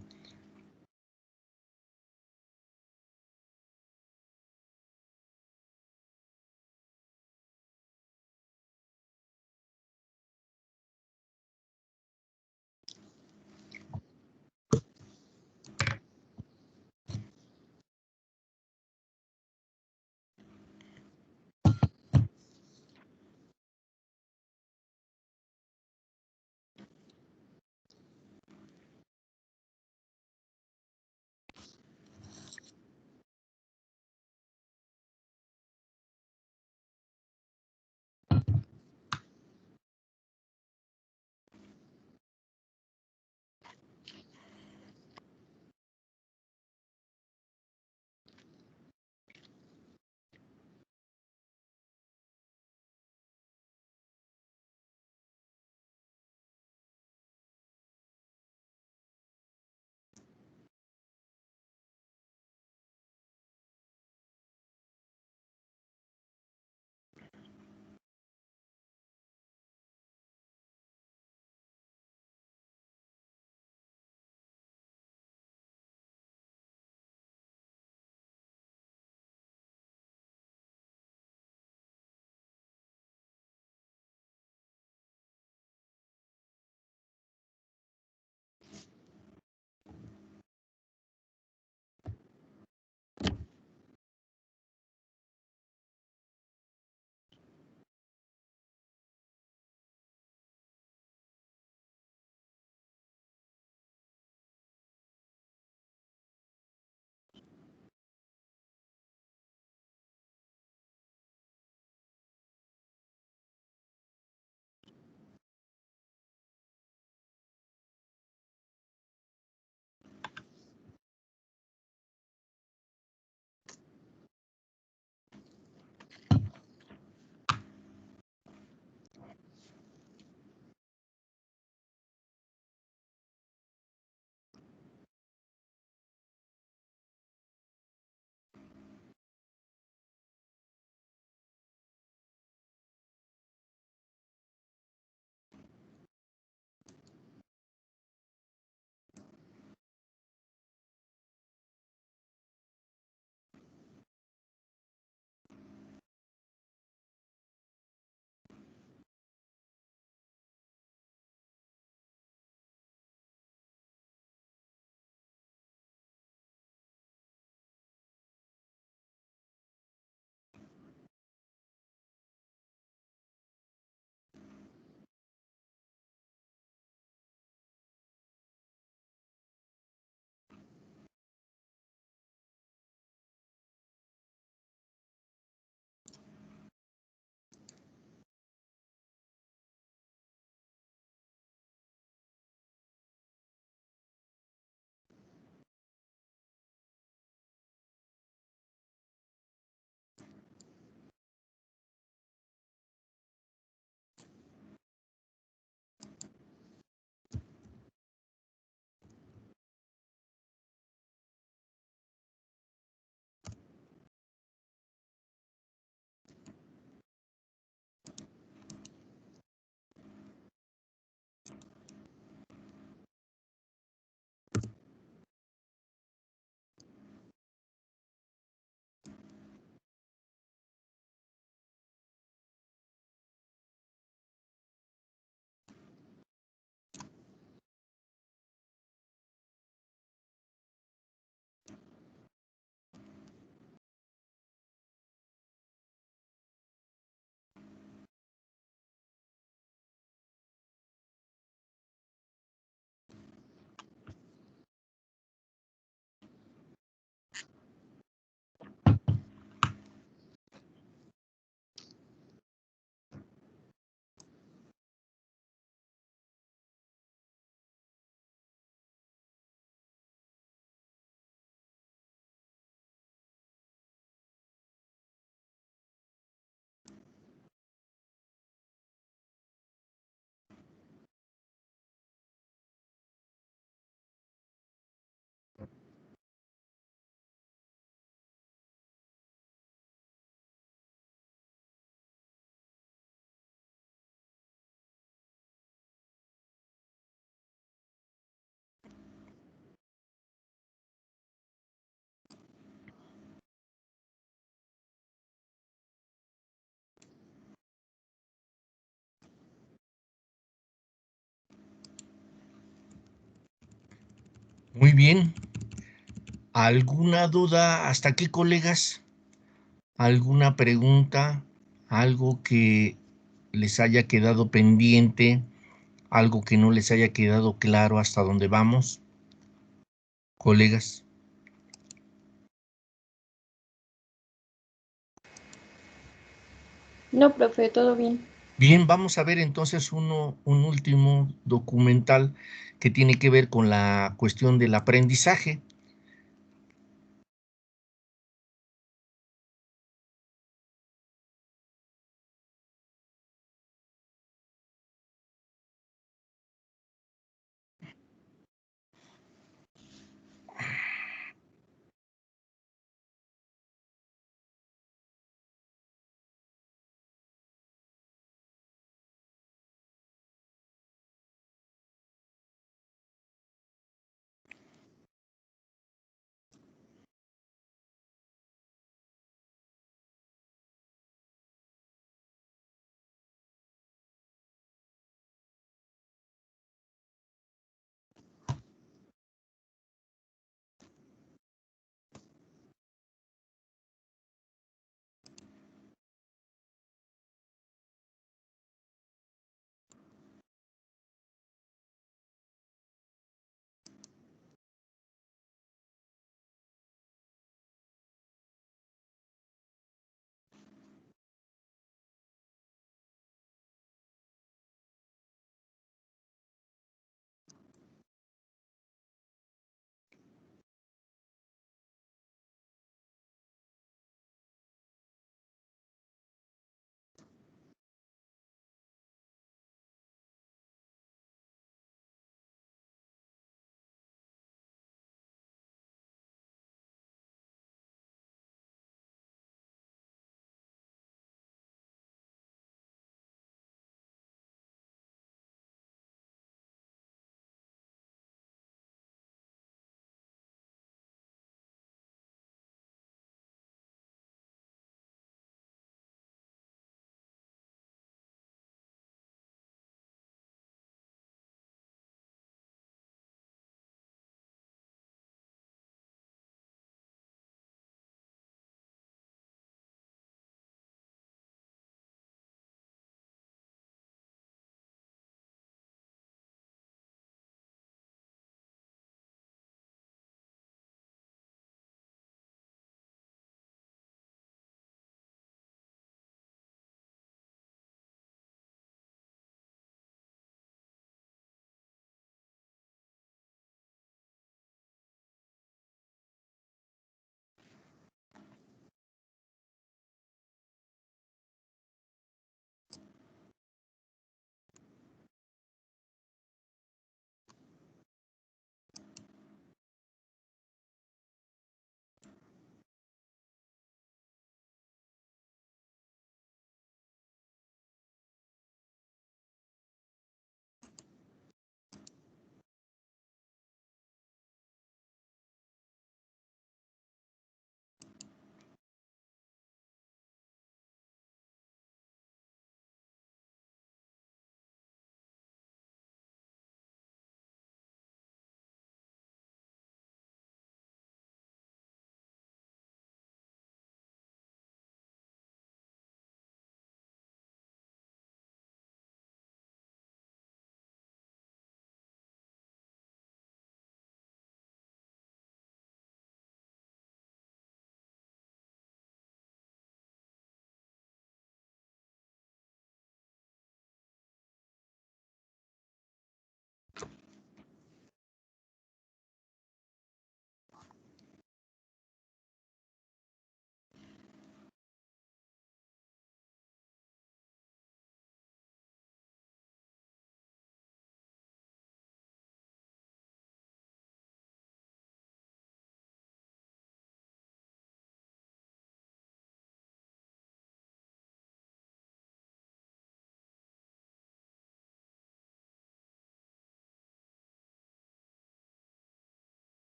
Muy bien. ¿Alguna duda hasta aquí, colegas? ¿Alguna pregunta? ¿Algo que les haya quedado pendiente? ¿Algo que no les haya quedado claro hasta dónde vamos, colegas? No, profe, todo bien. Bien, vamos a ver entonces un último documental que tiene que ver con la cuestión del aprendizaje.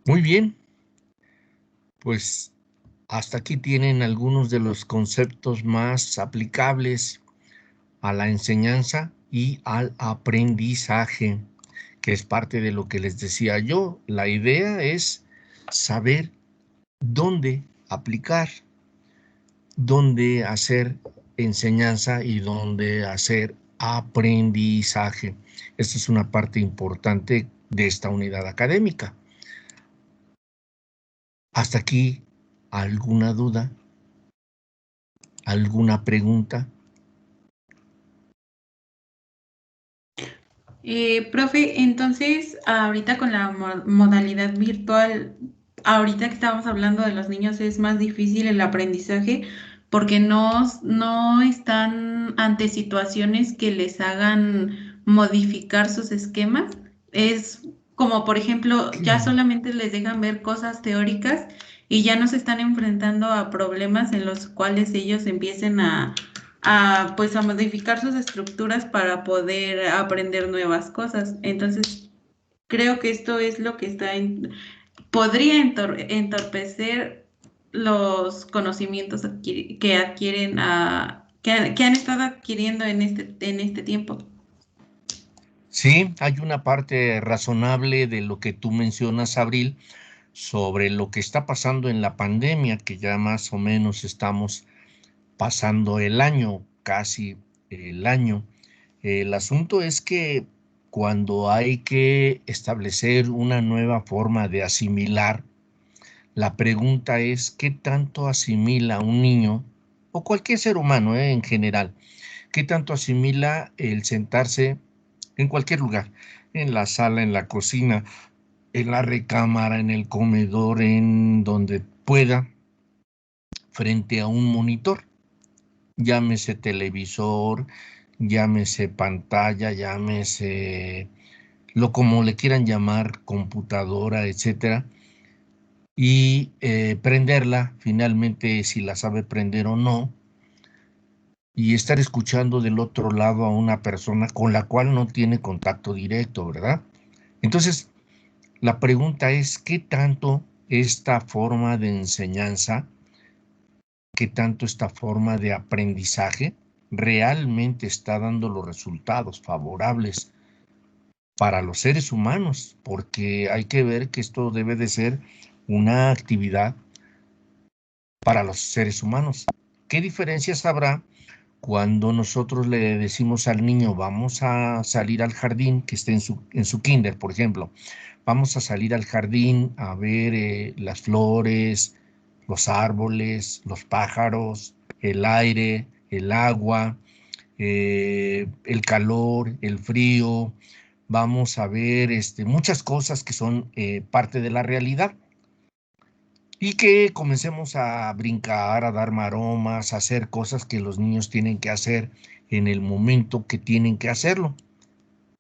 Muy bien, pues hasta aquí tienen algunos de los conceptos más aplicables a la enseñanza y al aprendizaje, que es parte de lo que les decía yo. La idea es saber dónde aplicar, dónde hacer enseñanza y dónde hacer aprendizaje. Esta es una parte importante de esta unidad académica. Hasta aquí, ¿alguna duda? ¿Alguna pregunta? Profe, entonces, ahorita con la modalidad virtual, ahorita que estamos hablando de los niños, es más difícil el aprendizaje porque no están ante situaciones que les hagan modificar sus esquemas. Es como, por ejemplo, ya solamente les dejan ver cosas teóricas y ya no se están enfrentando a problemas en los cuales ellos empiecen pues a modificar sus estructuras para poder aprender nuevas cosas. Entonces, creo que esto es lo que podría entorpecer los conocimientos que adquieren que han estado adquiriendo en este tiempo. Sí, hay una parte razonable de lo que tú mencionas, Abril, sobre lo que está pasando en la pandemia, que ya más o menos estamos pasando el año, casi el año. El asunto es que cuando hay que establecer una nueva forma de asimilar, la pregunta es ¿qué tanto asimila un niño o cualquier ser humano en general? ¿Qué tanto asimila el sentarse en cualquier lugar? En la sala, en la cocina, en la recámara, en el comedor, en donde pueda, frente a un monitor. Llámese televisor, llámese pantalla, llámese lo como le quieran llamar, computadora, etcétera, y prenderla, finalmente, si la sabe prender o no, y estar escuchando del otro lado a una persona con la cual no tiene contacto directo, ¿verdad? Entonces, la pregunta es, ¿qué tanto esta forma de enseñanza, qué tanto esta forma de aprendizaje realmente está dando los resultados favorables para los seres humanos? Porque hay que ver que esto debe de ser una actividad para los seres humanos. ¿Qué diferencias habrá cuando nosotros le decimos al niño, vamos a salir al jardín, que esté en su kinder, por ejemplo, vamos a salir al jardín a ver las flores, los árboles, los pájaros, el aire, el agua, el calor, el frío, vamos a ver muchas cosas que son parte de la realidad? Y que comencemos a brincar, a dar maromas, a hacer cosas que los niños tienen que hacer en el momento que tienen que hacerlo.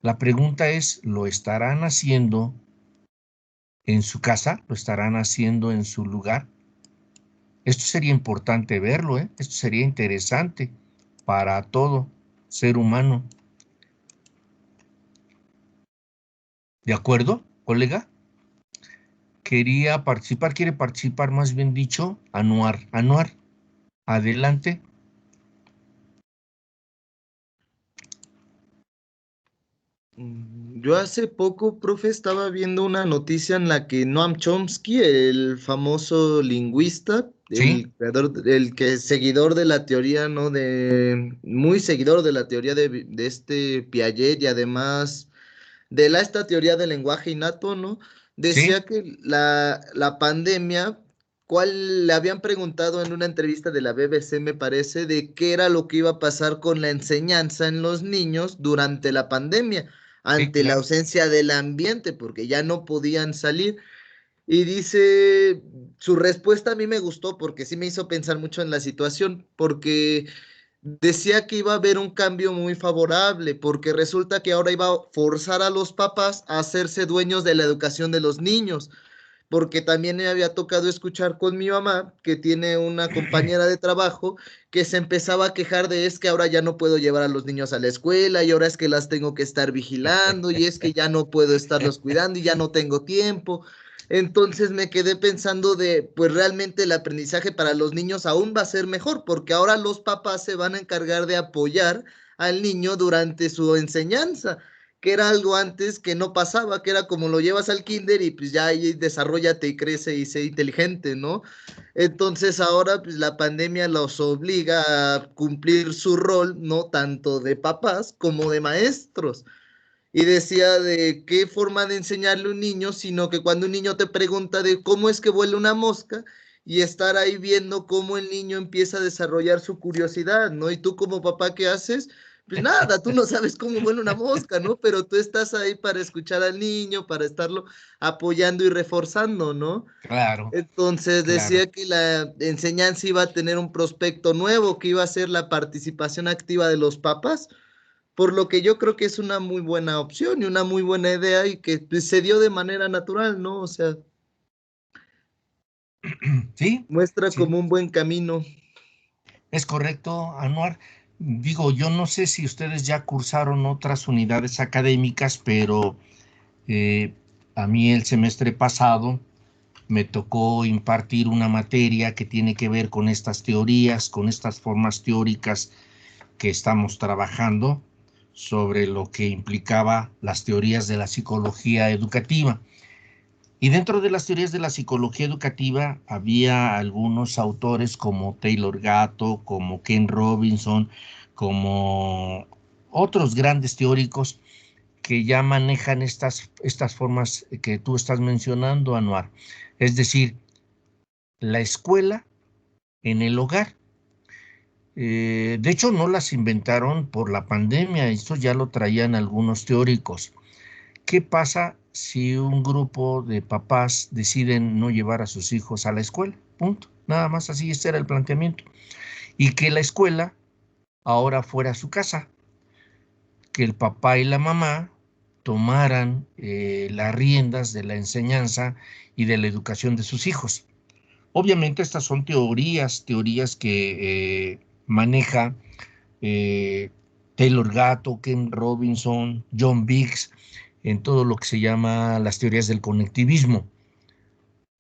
La pregunta es, ¿lo estarán haciendo en su casa? ¿Lo estarán haciendo en su lugar? Esto sería importante verlo, ¿eh? Esto sería interesante para todo ser humano. ¿De acuerdo, colega? Quiere participar, más bien dicho, Anuar. Anuar, adelante. Yo hace poco, profe, estaba viendo una noticia en la que Noam Chomsky, el famoso lingüista, Sí, el creador, el que es seguidor de la teoría, ¿no? Muy seguidor de la teoría de este Piaget y además de esta teoría del lenguaje innato, ¿no? sí, Decía que la pandemia, le habían preguntado en una entrevista de la BBC, me parece, de qué era lo que iba a pasar con la enseñanza en los niños durante la pandemia, sí, ante la claro. ausencia del ambiente, porque ya no podían salir. Y dice, su respuesta a mí me gustó porque sí me hizo pensar mucho en la situación, porque decía que iba a haber un cambio muy favorable, porque resulta que ahora iba a forzar a los papás a hacerse dueños de la educación de los niños, porque también me había tocado escuchar con mi mamá, que tiene una compañera de trabajo, que se empezaba a quejar de es que ahora ya no puedo llevar a los niños a la escuela y ahora es que las tengo que estar vigilando y es que ya no puedo estarlos cuidando y ya no tengo tiempo. Entonces me quedé pensando pues realmente el aprendizaje para los niños aún va a ser mejor, porque ahora los papás se van a encargar de apoyar al niño durante su enseñanza, que era algo antes que no pasaba, que era como lo llevas al kinder y pues ya ahí desarróllate y crece y sé inteligente, ¿no? Entonces ahora pues la pandemia los obliga a cumplir su rol, no tanto de papás como de maestros. Y decía de qué forma de enseñarle a un niño, sino que cuando un niño te pregunta de cómo es que vuela una mosca y estar ahí viendo cómo el niño empieza a desarrollar su curiosidad, ¿no? Y tú como papá, ¿qué haces? Pues nada, tú no sabes cómo vuela una mosca, ¿no? Pero tú estás ahí para escuchar al niño, para estarlo apoyando y reforzando, ¿no? Claro, Entonces claro. decía que la enseñanza iba a tener un prospecto nuevo, que iba a ser la participación activa de los papás, por lo que yo creo que es una muy buena opción y una muy buena idea y que pues, se dio de manera natural, ¿no? O sea, Sí, muestra sí, como un buen camino. es correcto, Anuar. Digo, yo no sé si ustedes ya cursaron otras unidades académicas, pero eh, a mí el semestre pasado me tocó impartir una materia que tiene que ver con estas teorías, con estas formas teóricas que estamos trabajando sobre lo que implicaba las teorías de la psicología educativa. Y dentro de las teorías de la psicología educativa había algunos autores como Taylor Gatto, como Ken Robinson, como otros grandes teóricos que ya manejan estas formas que tú estás mencionando, Anuar. Es decir, la escuela en el hogar. De hecho, no las inventaron por la pandemia, esto ya lo traían algunos teóricos. ¿Qué pasa si un grupo de papás deciden no llevar a sus hijos a la escuela? Punto. Nada más así, este era el planteamiento. Y que la escuela ahora fuera su casa, que el papá y la mamá tomaran las riendas de la enseñanza y de la educación de sus hijos. Obviamente estas son teorías que maneja eh, Taylor Gatto, Ken Robinson, John Biggs, en todo lo que se llama las teorías del conectivismo.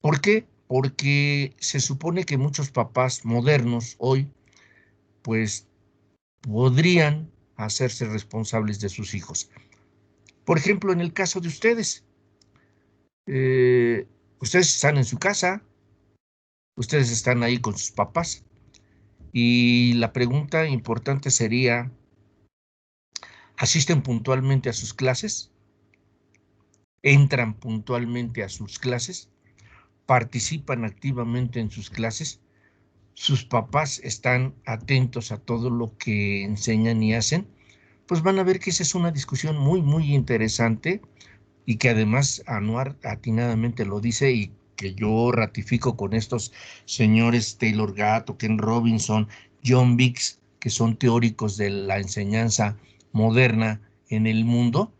¿Por qué? Porque se supone que muchos papás modernos hoy, pues, podrían hacerse responsables de sus hijos. Por ejemplo, en el caso de ustedes, ustedes están en su casa, ustedes están ahí con sus papás, y la pregunta importante sería, ¿asisten puntualmente a sus clases? ¿Entran puntualmente a sus clases? ¿Participan activamente en sus clases? ¿Sus papás están atentos a todo lo que enseñan y hacen? Pues van a ver que esa es una discusión muy, muy interesante y que además Anuar atinadamente lo dice y que yo ratifico con estos señores Taylor Gatto, Ken Robinson, John Biggs, que son teóricos de la enseñanza moderna en el mundo.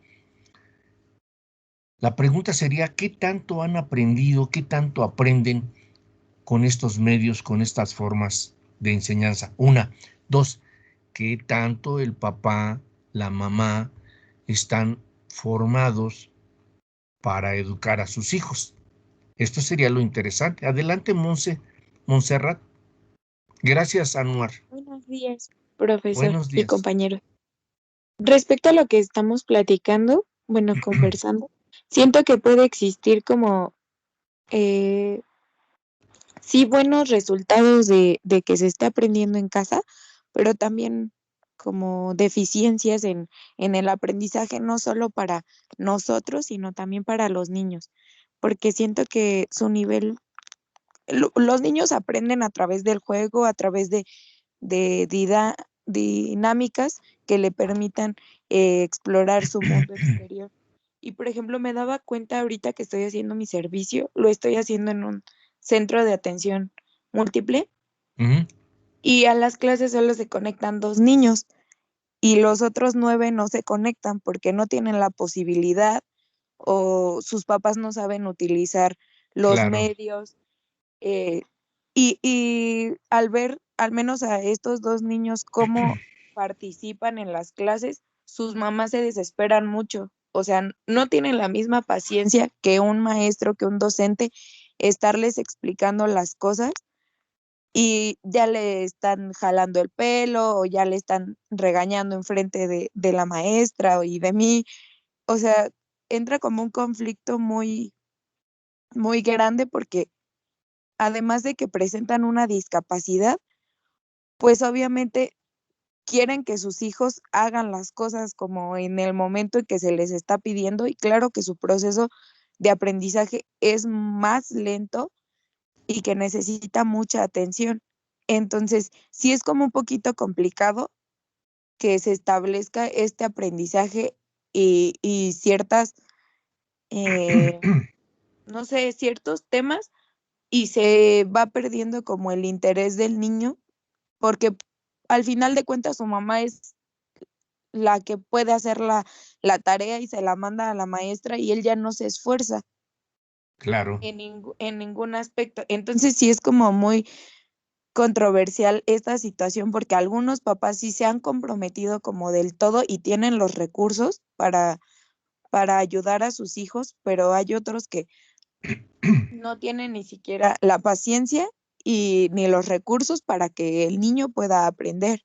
La pregunta sería, ¿qué tanto han aprendido, qué tanto aprenden con estos medios, con estas formas de enseñanza? Una. Dos, ¿qué tanto el papá, la mamá están formados para educar a sus hijos? Esto sería lo interesante. Adelante, Montserrat. Gracias, Anuar. Buenos días, profesor Buenos y días. compañeros. Respecto a lo que estamos platicando, bueno, conversando, siento que puede existir como, eh, sí, buenos resultados de que se está aprendiendo en casa, pero también como deficiencias en el aprendizaje, no solo para nosotros, sino también para los niños, porque siento que su nivel, los niños aprenden a través del juego, a través de dinámicas que le permitan explorar su mundo exterior. Y por ejemplo, me daba cuenta ahorita que estoy haciendo mi servicio, lo estoy haciendo en un centro de atención múltiple Ujú. y a las clases solo se conectan 2 niños y los otros 9 no se conectan porque no tienen la posibilidad o sus papás no saben utilizar los Claro. medios. eh, y al ver al menos a estos 2 niños cómo participan en las clases, sus mamás se desesperan mucho O sea, no tienen la misma paciencia que un maestro, que un docente, estarles explicando las cosas y ya le están jalando el pelo o ya le están regañando enfrente de la maestra y de mí. O sea, entra como un conflicto muy, muy grande porque además de que presentan una discapacidad, pues obviamente quieren que sus hijos hagan las cosas como en el momento en que se les está pidiendo y claro que su proceso de aprendizaje es más lento y que necesita mucha atención. Entonces, sí es como un poquito complicado que se establezca este aprendizaje y ciertas, no sé, ciertos temas y se va perdiendo como el interés del niño porque al final de cuentas su mamá es la que puede hacer la tarea y se la manda a la maestra y él ya no se esfuerza Claro. en ningún aspecto. Entonces sí es como muy controversial esta situación porque algunos papás sí se han comprometido como del todo y tienen los recursos para ayudar a sus hijos, pero hay otros que no tienen ni siquiera la paciencia y ni los recursos para que el niño pueda aprender.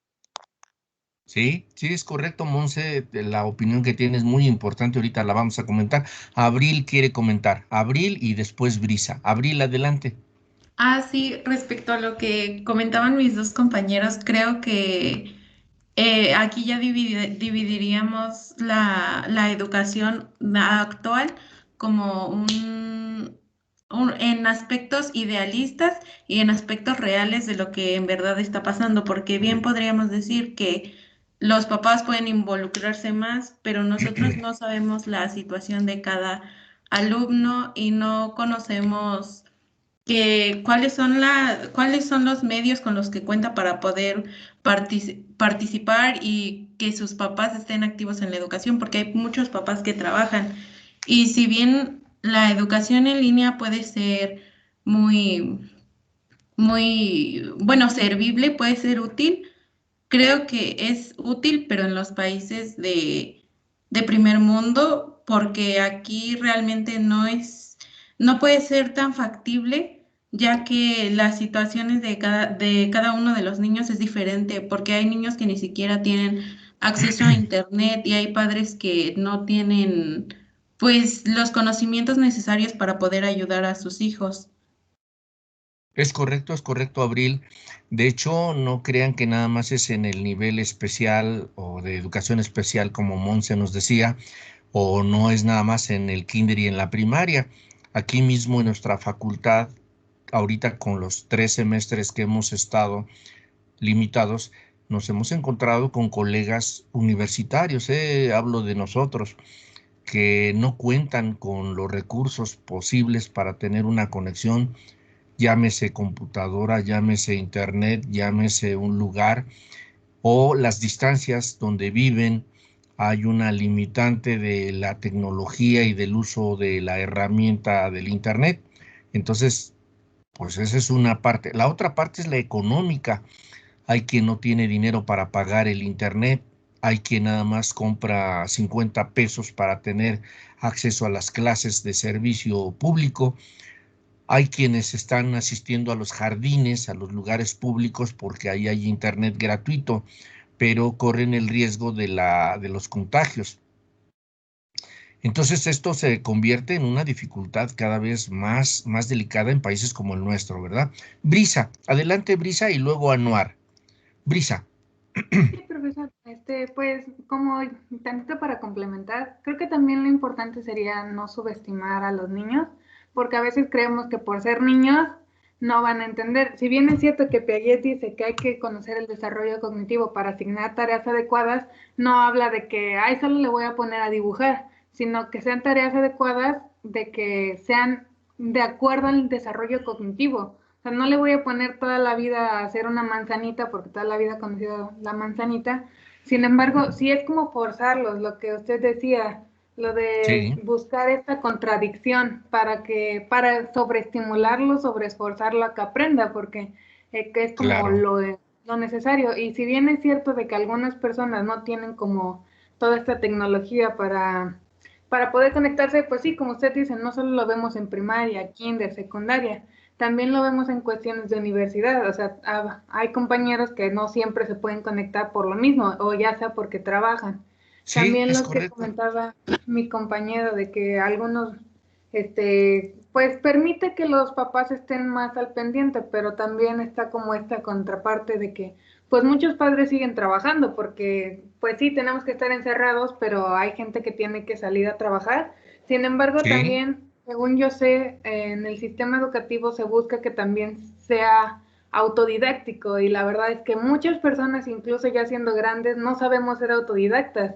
Sí, sí, es correcto, Monse. La opinión que tienes es muy importante. Ahorita la vamos a comentar. Abril quiere comentar. Abril y después Brisa. Abril, adelante. Ah, sí, respecto a lo que comentaban mis dos compañeros, creo que aquí ya dividiríamos la educación actual como en aspectos idealistas y en aspectos reales de lo que en verdad está pasando, porque bien podríamos decir que los papás pueden involucrarse más, pero nosotros no sabemos la situación de cada alumno y no conocemos cuáles son los medios con los que cuenta para poder participar y que sus papás estén activos en la educación, porque hay muchos papás que trabajan. Y si bien la educación en línea puede ser muy, bueno, servible, puede ser útil, creo que es útil, pero en los países de primer mundo, porque aquí realmente no puede ser tan factible, ya que las situaciones de cada uno de los niños es diferente, porque hay niños que ni siquiera tienen acceso a internet y hay padres que no tienen, pues, los conocimientos necesarios para poder ayudar a sus hijos. Es correcto, Abril. De hecho, no crean que nada más es en el nivel especial o de educación especial, como Monse nos decía, o no es nada más en el kinder y en la primaria. Aquí mismo en nuestra facultad, ahorita con los 3 semestres que hemos estado limitados, nos hemos encontrado con colegas universitarios, hablo de nosotros, que no cuentan con los recursos posibles para tener una conexión, llámese computadora, llámese internet, llámese un lugar, o las distancias donde viven. Hay una limitante de la tecnología y del uso de la herramienta del internet. Entonces, pues esa es una parte. La otra parte es la económica. Hay quien no tiene dinero para pagar el internet, hay quien nada más compra 50 pesos para tener acceso a las clases de servicio público, hay quienes están asistiendo a los jardines, a los lugares públicos porque ahí hay internet gratuito, pero corren el riesgo de los contagios. Entonces esto se convierte en una dificultad cada vez más delicada en países como el nuestro, ¿verdad? Brisa, adelante Brisa y luego Anuar. Brisa. Sí, profesor. Pues como tantito para complementar, creo que también lo importante sería no subestimar a los niños, porque a veces creemos que por ser niños no van a entender. Si bien es cierto que Piaget dice que hay que conocer el desarrollo cognitivo para asignar tareas adecuadas, no habla de que, ay, solo le voy a poner a dibujar, sino que sean tareas adecuadas, de que sean de acuerdo al desarrollo cognitivo. O sea, no le voy a poner toda la vida a hacer una manzanita porque toda la vida ha conocido la manzanita. Sin embargo, sí es como forzarlos, lo que usted decía, lo de Sí, buscar esta contradicción para sobreestimularlo, sobreesforzarlo a que aprenda, porque que es como claro. lo necesario. Y si bien es cierto de que algunas personas no tienen como toda esta tecnología para poder conectarse, pues sí, como usted dice, no solo lo vemos en primaria, kinder, secundaria, también lo vemos en cuestiones de universidad. O sea, hay compañeros que no siempre se pueden conectar por lo mismo, o ya sea porque trabajan. Sí, También es lo que correcto. comentaba mi compañero de que algunos, pues permite que los papás estén más al pendiente, pero también está como esta contraparte de que, pues muchos padres siguen trabajando porque, pues sí, tenemos que estar encerrados, pero hay gente que tiene que salir a trabajar. Sin embargo, Sí, también, según yo sé, en el sistema educativo se busca que también sea autodidáctico, y la verdad es que muchas personas, incluso ya siendo grandes, no sabemos ser autodidactas.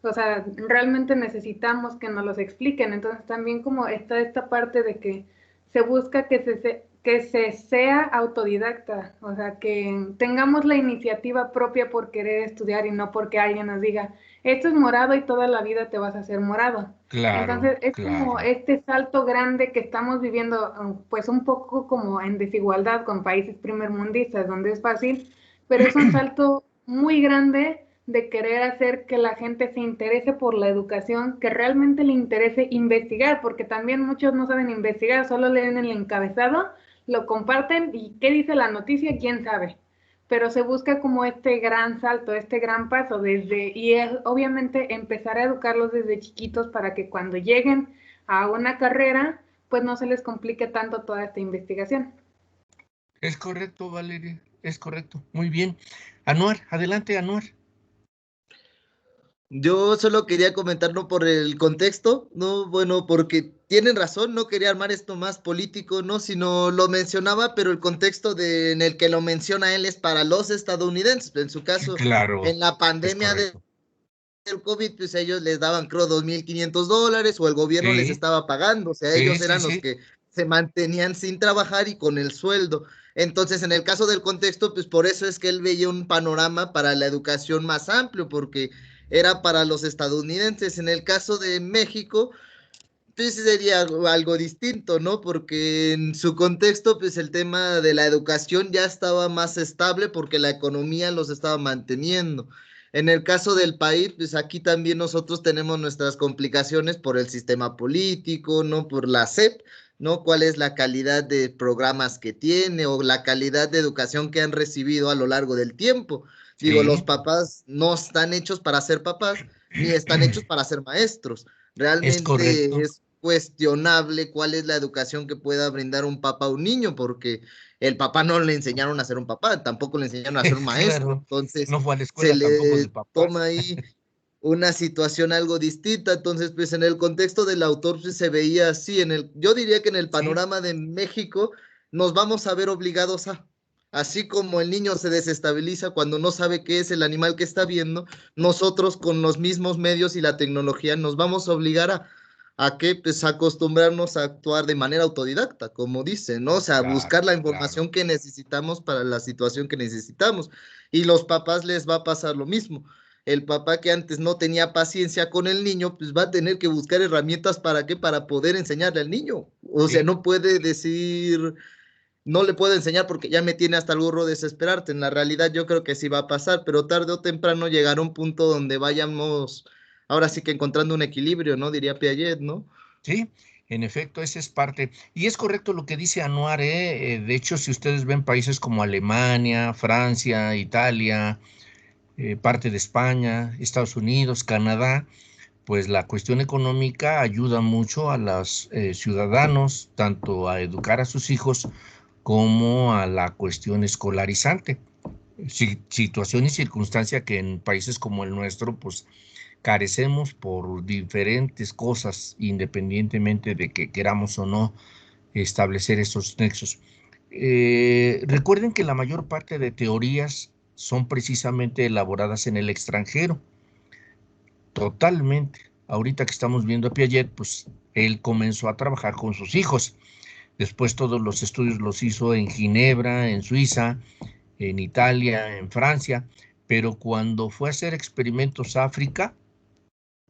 O sea, realmente necesitamos que nos los expliquen. Entonces también como está esta parte de que se busca que se sea autodidacta, o sea, que tengamos la iniciativa propia por querer estudiar y no porque alguien nos diga, esto es morado y toda la vida te vas a hacer morado. claro, Entonces es como claro. este salto grande que estamos viviendo, pues un poco como en desigualdad con países primermundistas, donde es fácil, pero es un salto muy grande de querer hacer que la gente se interese por la educación, que realmente le interese investigar, porque también muchos no saben investigar, solo leen el encabezado, lo comparten y qué dice la noticia, quién sabe. Pero se busca como este gran salto, este gran paso y es obviamente empezar a educarlos desde chiquitos para que cuando lleguen a una carrera, pues no se les complique tanto toda esta investigación. Es correcto, Valeria, es correcto. Muy bien. Anuar, adelante, Anuar. Yo solo quería comentarlo por el contexto, ¿no? Bueno, porque tienen razón, no quería armar esto más político, ¿no? Sino lo mencionaba, pero el contexto en el que lo menciona él es para los estadounidenses. En su caso, Claro, en la es pandemia correcto. del COVID, pues ellos les daban, creo, $2,500 o el gobierno les Sí, estaba pagando, o sea, sí, ellos sí, eran los sí. que se mantenían sin trabajar y con el sueldo. Entonces, en el caso del contexto, pues por eso es que él veía un panorama para la educación más amplio, porque era para los estadounidenses. En el caso de México, pues sería algo distinto, ¿no? Porque en su contexto, pues el tema de la educación ya estaba más estable porque la economía los estaba manteniendo. En el caso del país, pues aquí también nosotros tenemos nuestras complicaciones por el sistema político, ¿no? Por la SEP, ¿no? ¿Cuál es la calidad de programas que tiene o la calidad de educación que han recibido a lo largo del tiempo? Digo, los Sí, papás no están hechos para ser papás, ni están hechos para ser maestros. es Realmente correcto. es cuestionable cuál es la educación que pueda brindar un papá a un niño, porque el papá no le enseñaron a ser un papá, tampoco le enseñaron a ser un maestro, Claro, entonces no fue a la se escuela tampoco le de papás. toma ahí una situación algo distinta. Entonces, pues en el contexto del autor pues, se veía así, yo diría que en el Sí, panorama de México nos vamos a ver obligados así como el niño se desestabiliza cuando no sabe qué es el animal que está viendo, nosotros con los mismos medios y la tecnología nos vamos a obligar a que pues acostumbrarnos a actuar de manera autodidacta, como dice, ¿no? O sea, claro, buscar la claro. información que necesitamos para la situación que necesitamos. Y los papás les va a pasar lo mismo. El papá que antes no tenía paciencia con el niño, pues va a tener que buscar herramientas para qué, para poder enseñarle al niño. O sea, Sí, no puede decir, no le puedo enseñar porque ya me tiene hasta el gorro desesperarte. En la realidad yo creo que sí va a pasar, pero tarde o temprano llegará un punto donde vayamos, ahora sí que encontrando un equilibrio, ¿no? Diría Piaget, ¿no? sí, en efecto, esa es parte. Y es correcto lo que dice Anuar, ¿eh? De hecho, si ustedes ven países como Alemania, Francia, Italia, parte de España, Estados Unidos, Canadá, pues la cuestión económica ayuda mucho a los ciudadanos, tanto a educar a sus hijos como a la cuestión escolarizante. Situación y circunstancia que en países como el nuestro, pues carecemos por diferentes cosas, independientemente de que queramos o no establecer esos nexos. Recuerden que la mayor parte de teorías son precisamente elaboradas en el extranjero, totalmente. Ahorita que estamos viendo a Piaget, pues él comenzó a trabajar con sus hijos. Después todos los estudios los hizo en Ginebra, en Suiza, en Italia, en Francia, pero cuando fue a hacer experimentos a África,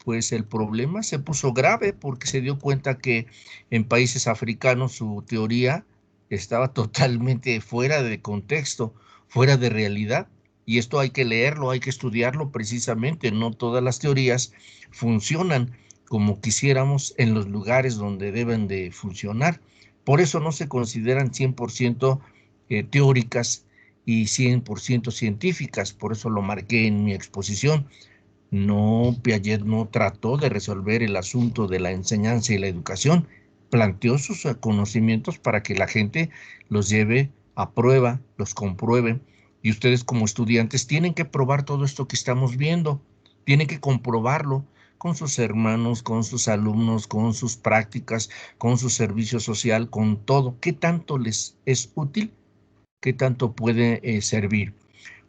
pues el problema se puso grave porque se dio cuenta que en países africanos su teoría estaba totalmente fuera de contexto, fuera de realidad. Y esto hay que leerlo, hay que estudiarlo precisamente. No todas las teorías funcionan como quisiéramos en los lugares donde deben de funcionar. Por eso no se consideran 100% teóricas y 100% científicas. Por eso lo marqué en mi exposición. No, Piaget no trató de resolver el asunto de la enseñanza y la educación. Planteó sus conocimientos para que la gente los lleve a prueba, los compruebe. Y ustedes como estudiantes tienen que probar todo esto que estamos viendo. Tienen que comprobarlo con sus hermanos, con sus alumnos, con sus prácticas, con su servicio social, con todo. ¿Qué tanto les es útil? ¿Qué tanto puede servir?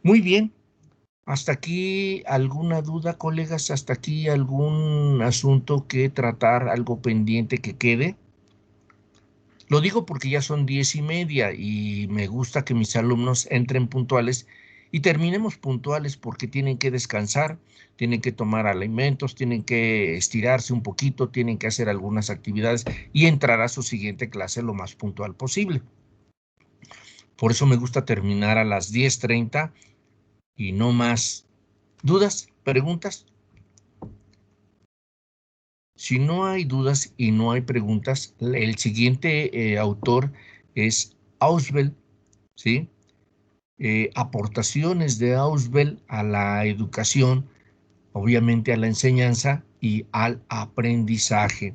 Muy bien. ¿Hasta aquí alguna duda, colegas? ¿Hasta aquí algún asunto que tratar, algo pendiente que quede? Lo digo porque ya son 10:30 y me gusta que mis alumnos entren puntuales y terminemos puntuales porque tienen que descansar, tienen que tomar alimentos, tienen que estirarse un poquito, tienen que hacer algunas actividades y entrar a su siguiente clase lo más puntual posible. Por eso me gusta terminar a las 10:30 y no más. ¿Dudas? ¿Preguntas? Si no hay dudas y no hay preguntas, el siguiente autor es Ausubel, ¿sí? Aportaciones de Ausubel a la educación, obviamente a la enseñanza y al aprendizaje.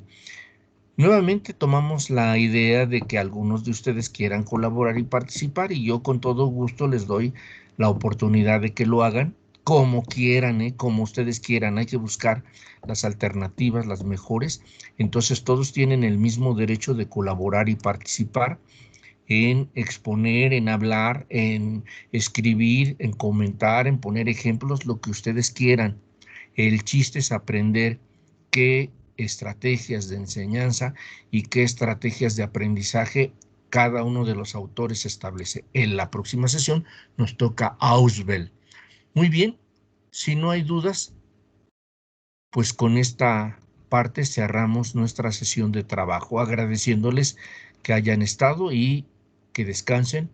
Nuevamente tomamos la idea de que algunos de ustedes quieran colaborar y participar y yo con todo gusto les doy la oportunidad de que lo hagan como quieran, como ustedes quieran. Hay que buscar las alternativas, las mejores. Entonces todos tienen el mismo derecho de colaborar y participar en exponer, en hablar, en escribir, en comentar, en poner ejemplos, lo que ustedes quieran. El chiste es aprender qué estrategias de enseñanza y qué estrategias de aprendizaje cada uno de los autores establece. En la próxima sesión nos toca Ausubel. Muy bien, si no hay dudas, pues con esta parte cerramos nuestra sesión de trabajo, agradeciéndoles que hayan estado y que descansen.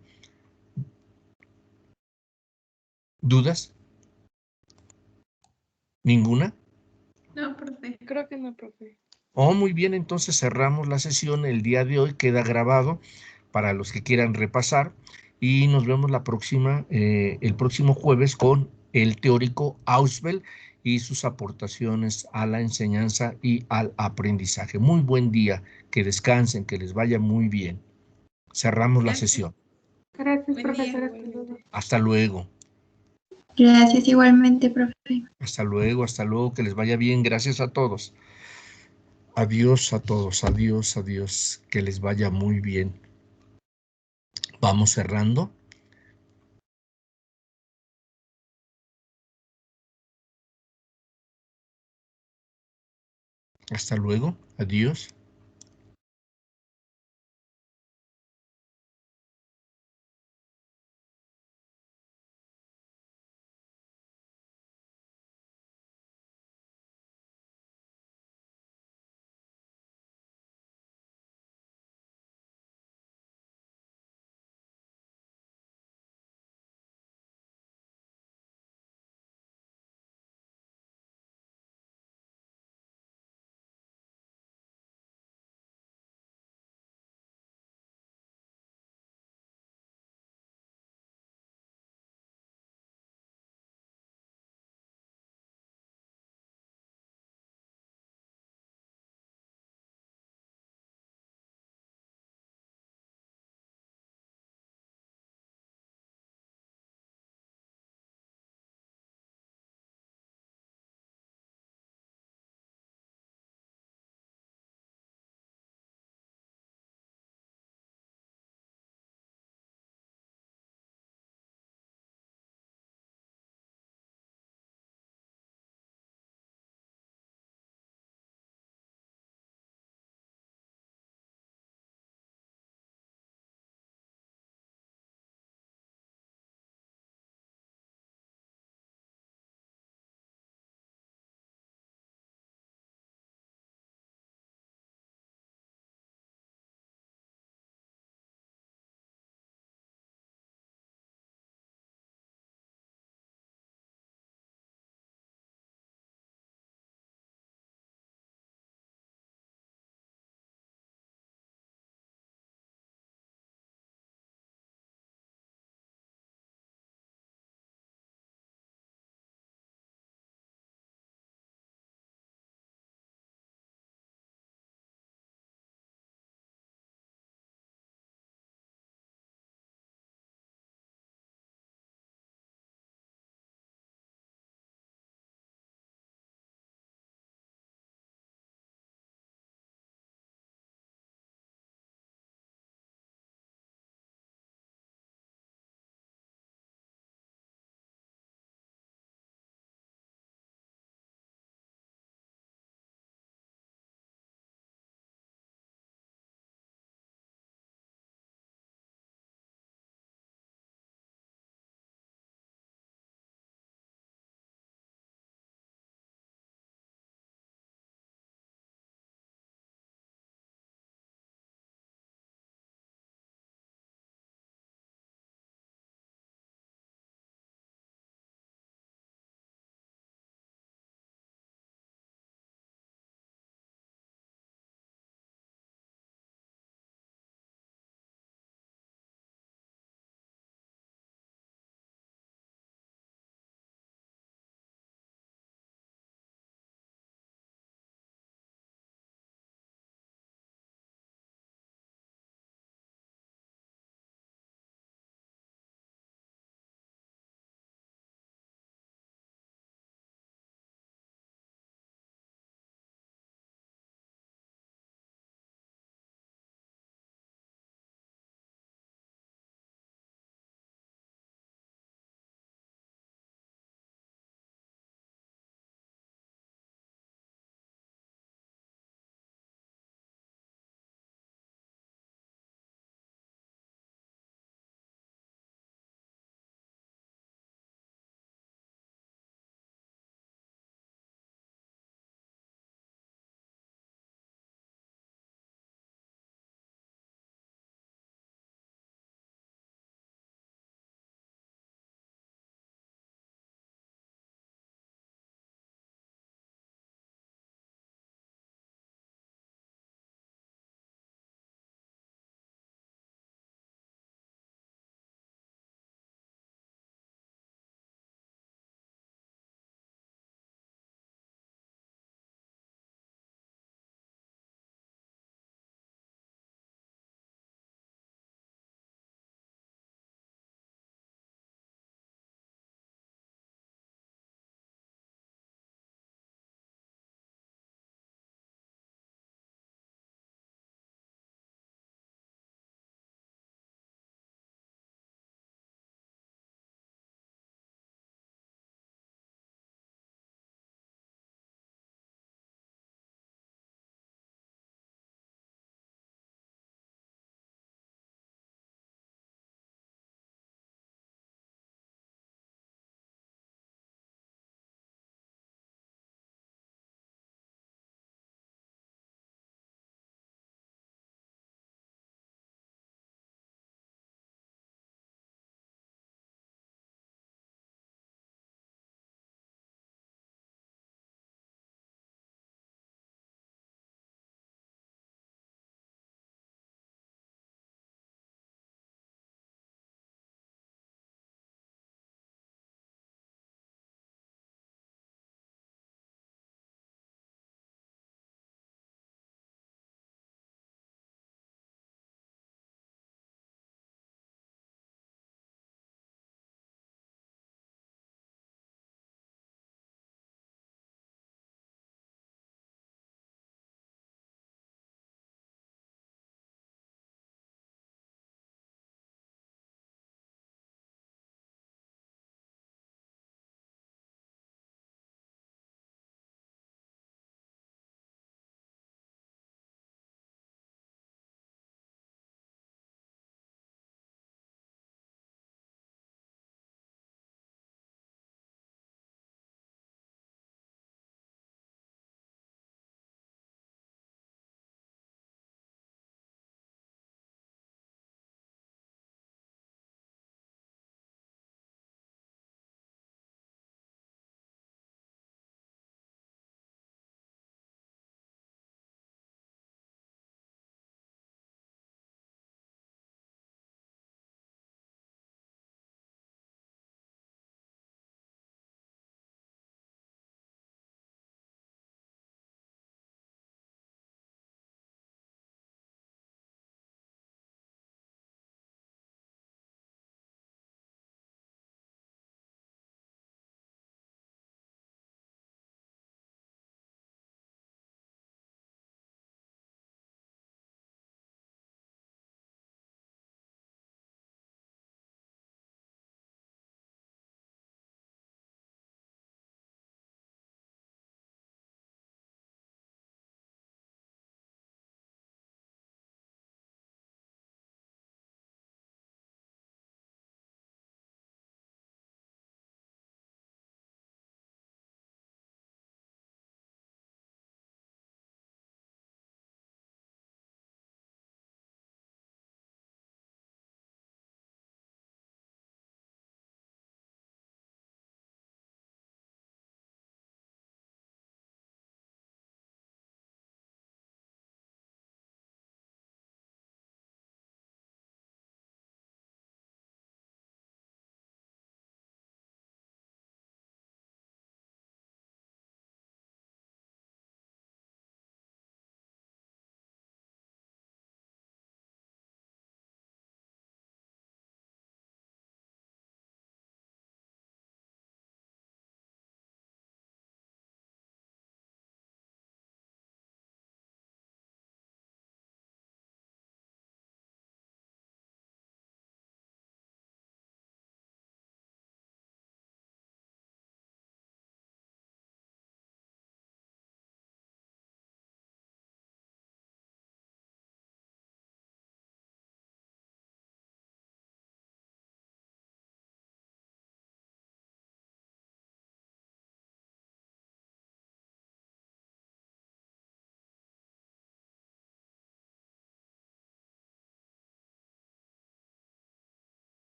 ¿Dudas? ¿Ninguna? No, profe. Creo que no, profe. Oh, muy bien, entonces cerramos la sesión el día de hoy, queda grabado para los que quieran repasar y nos vemos el próximo jueves con el teórico Ausubel y sus aportaciones a la enseñanza y al aprendizaje. Muy buen día, que descansen, que les vaya muy bien. Cerramos la Gracias. sesión. Gracias, Buen día. profesor. Hasta luego. Hasta luego. Gracias igualmente, profe. Hasta luego, que les vaya bien. Gracias a todos. Adiós a todos, adiós, adiós, que les vaya muy bien. Vamos cerrando. Hasta luego, adiós.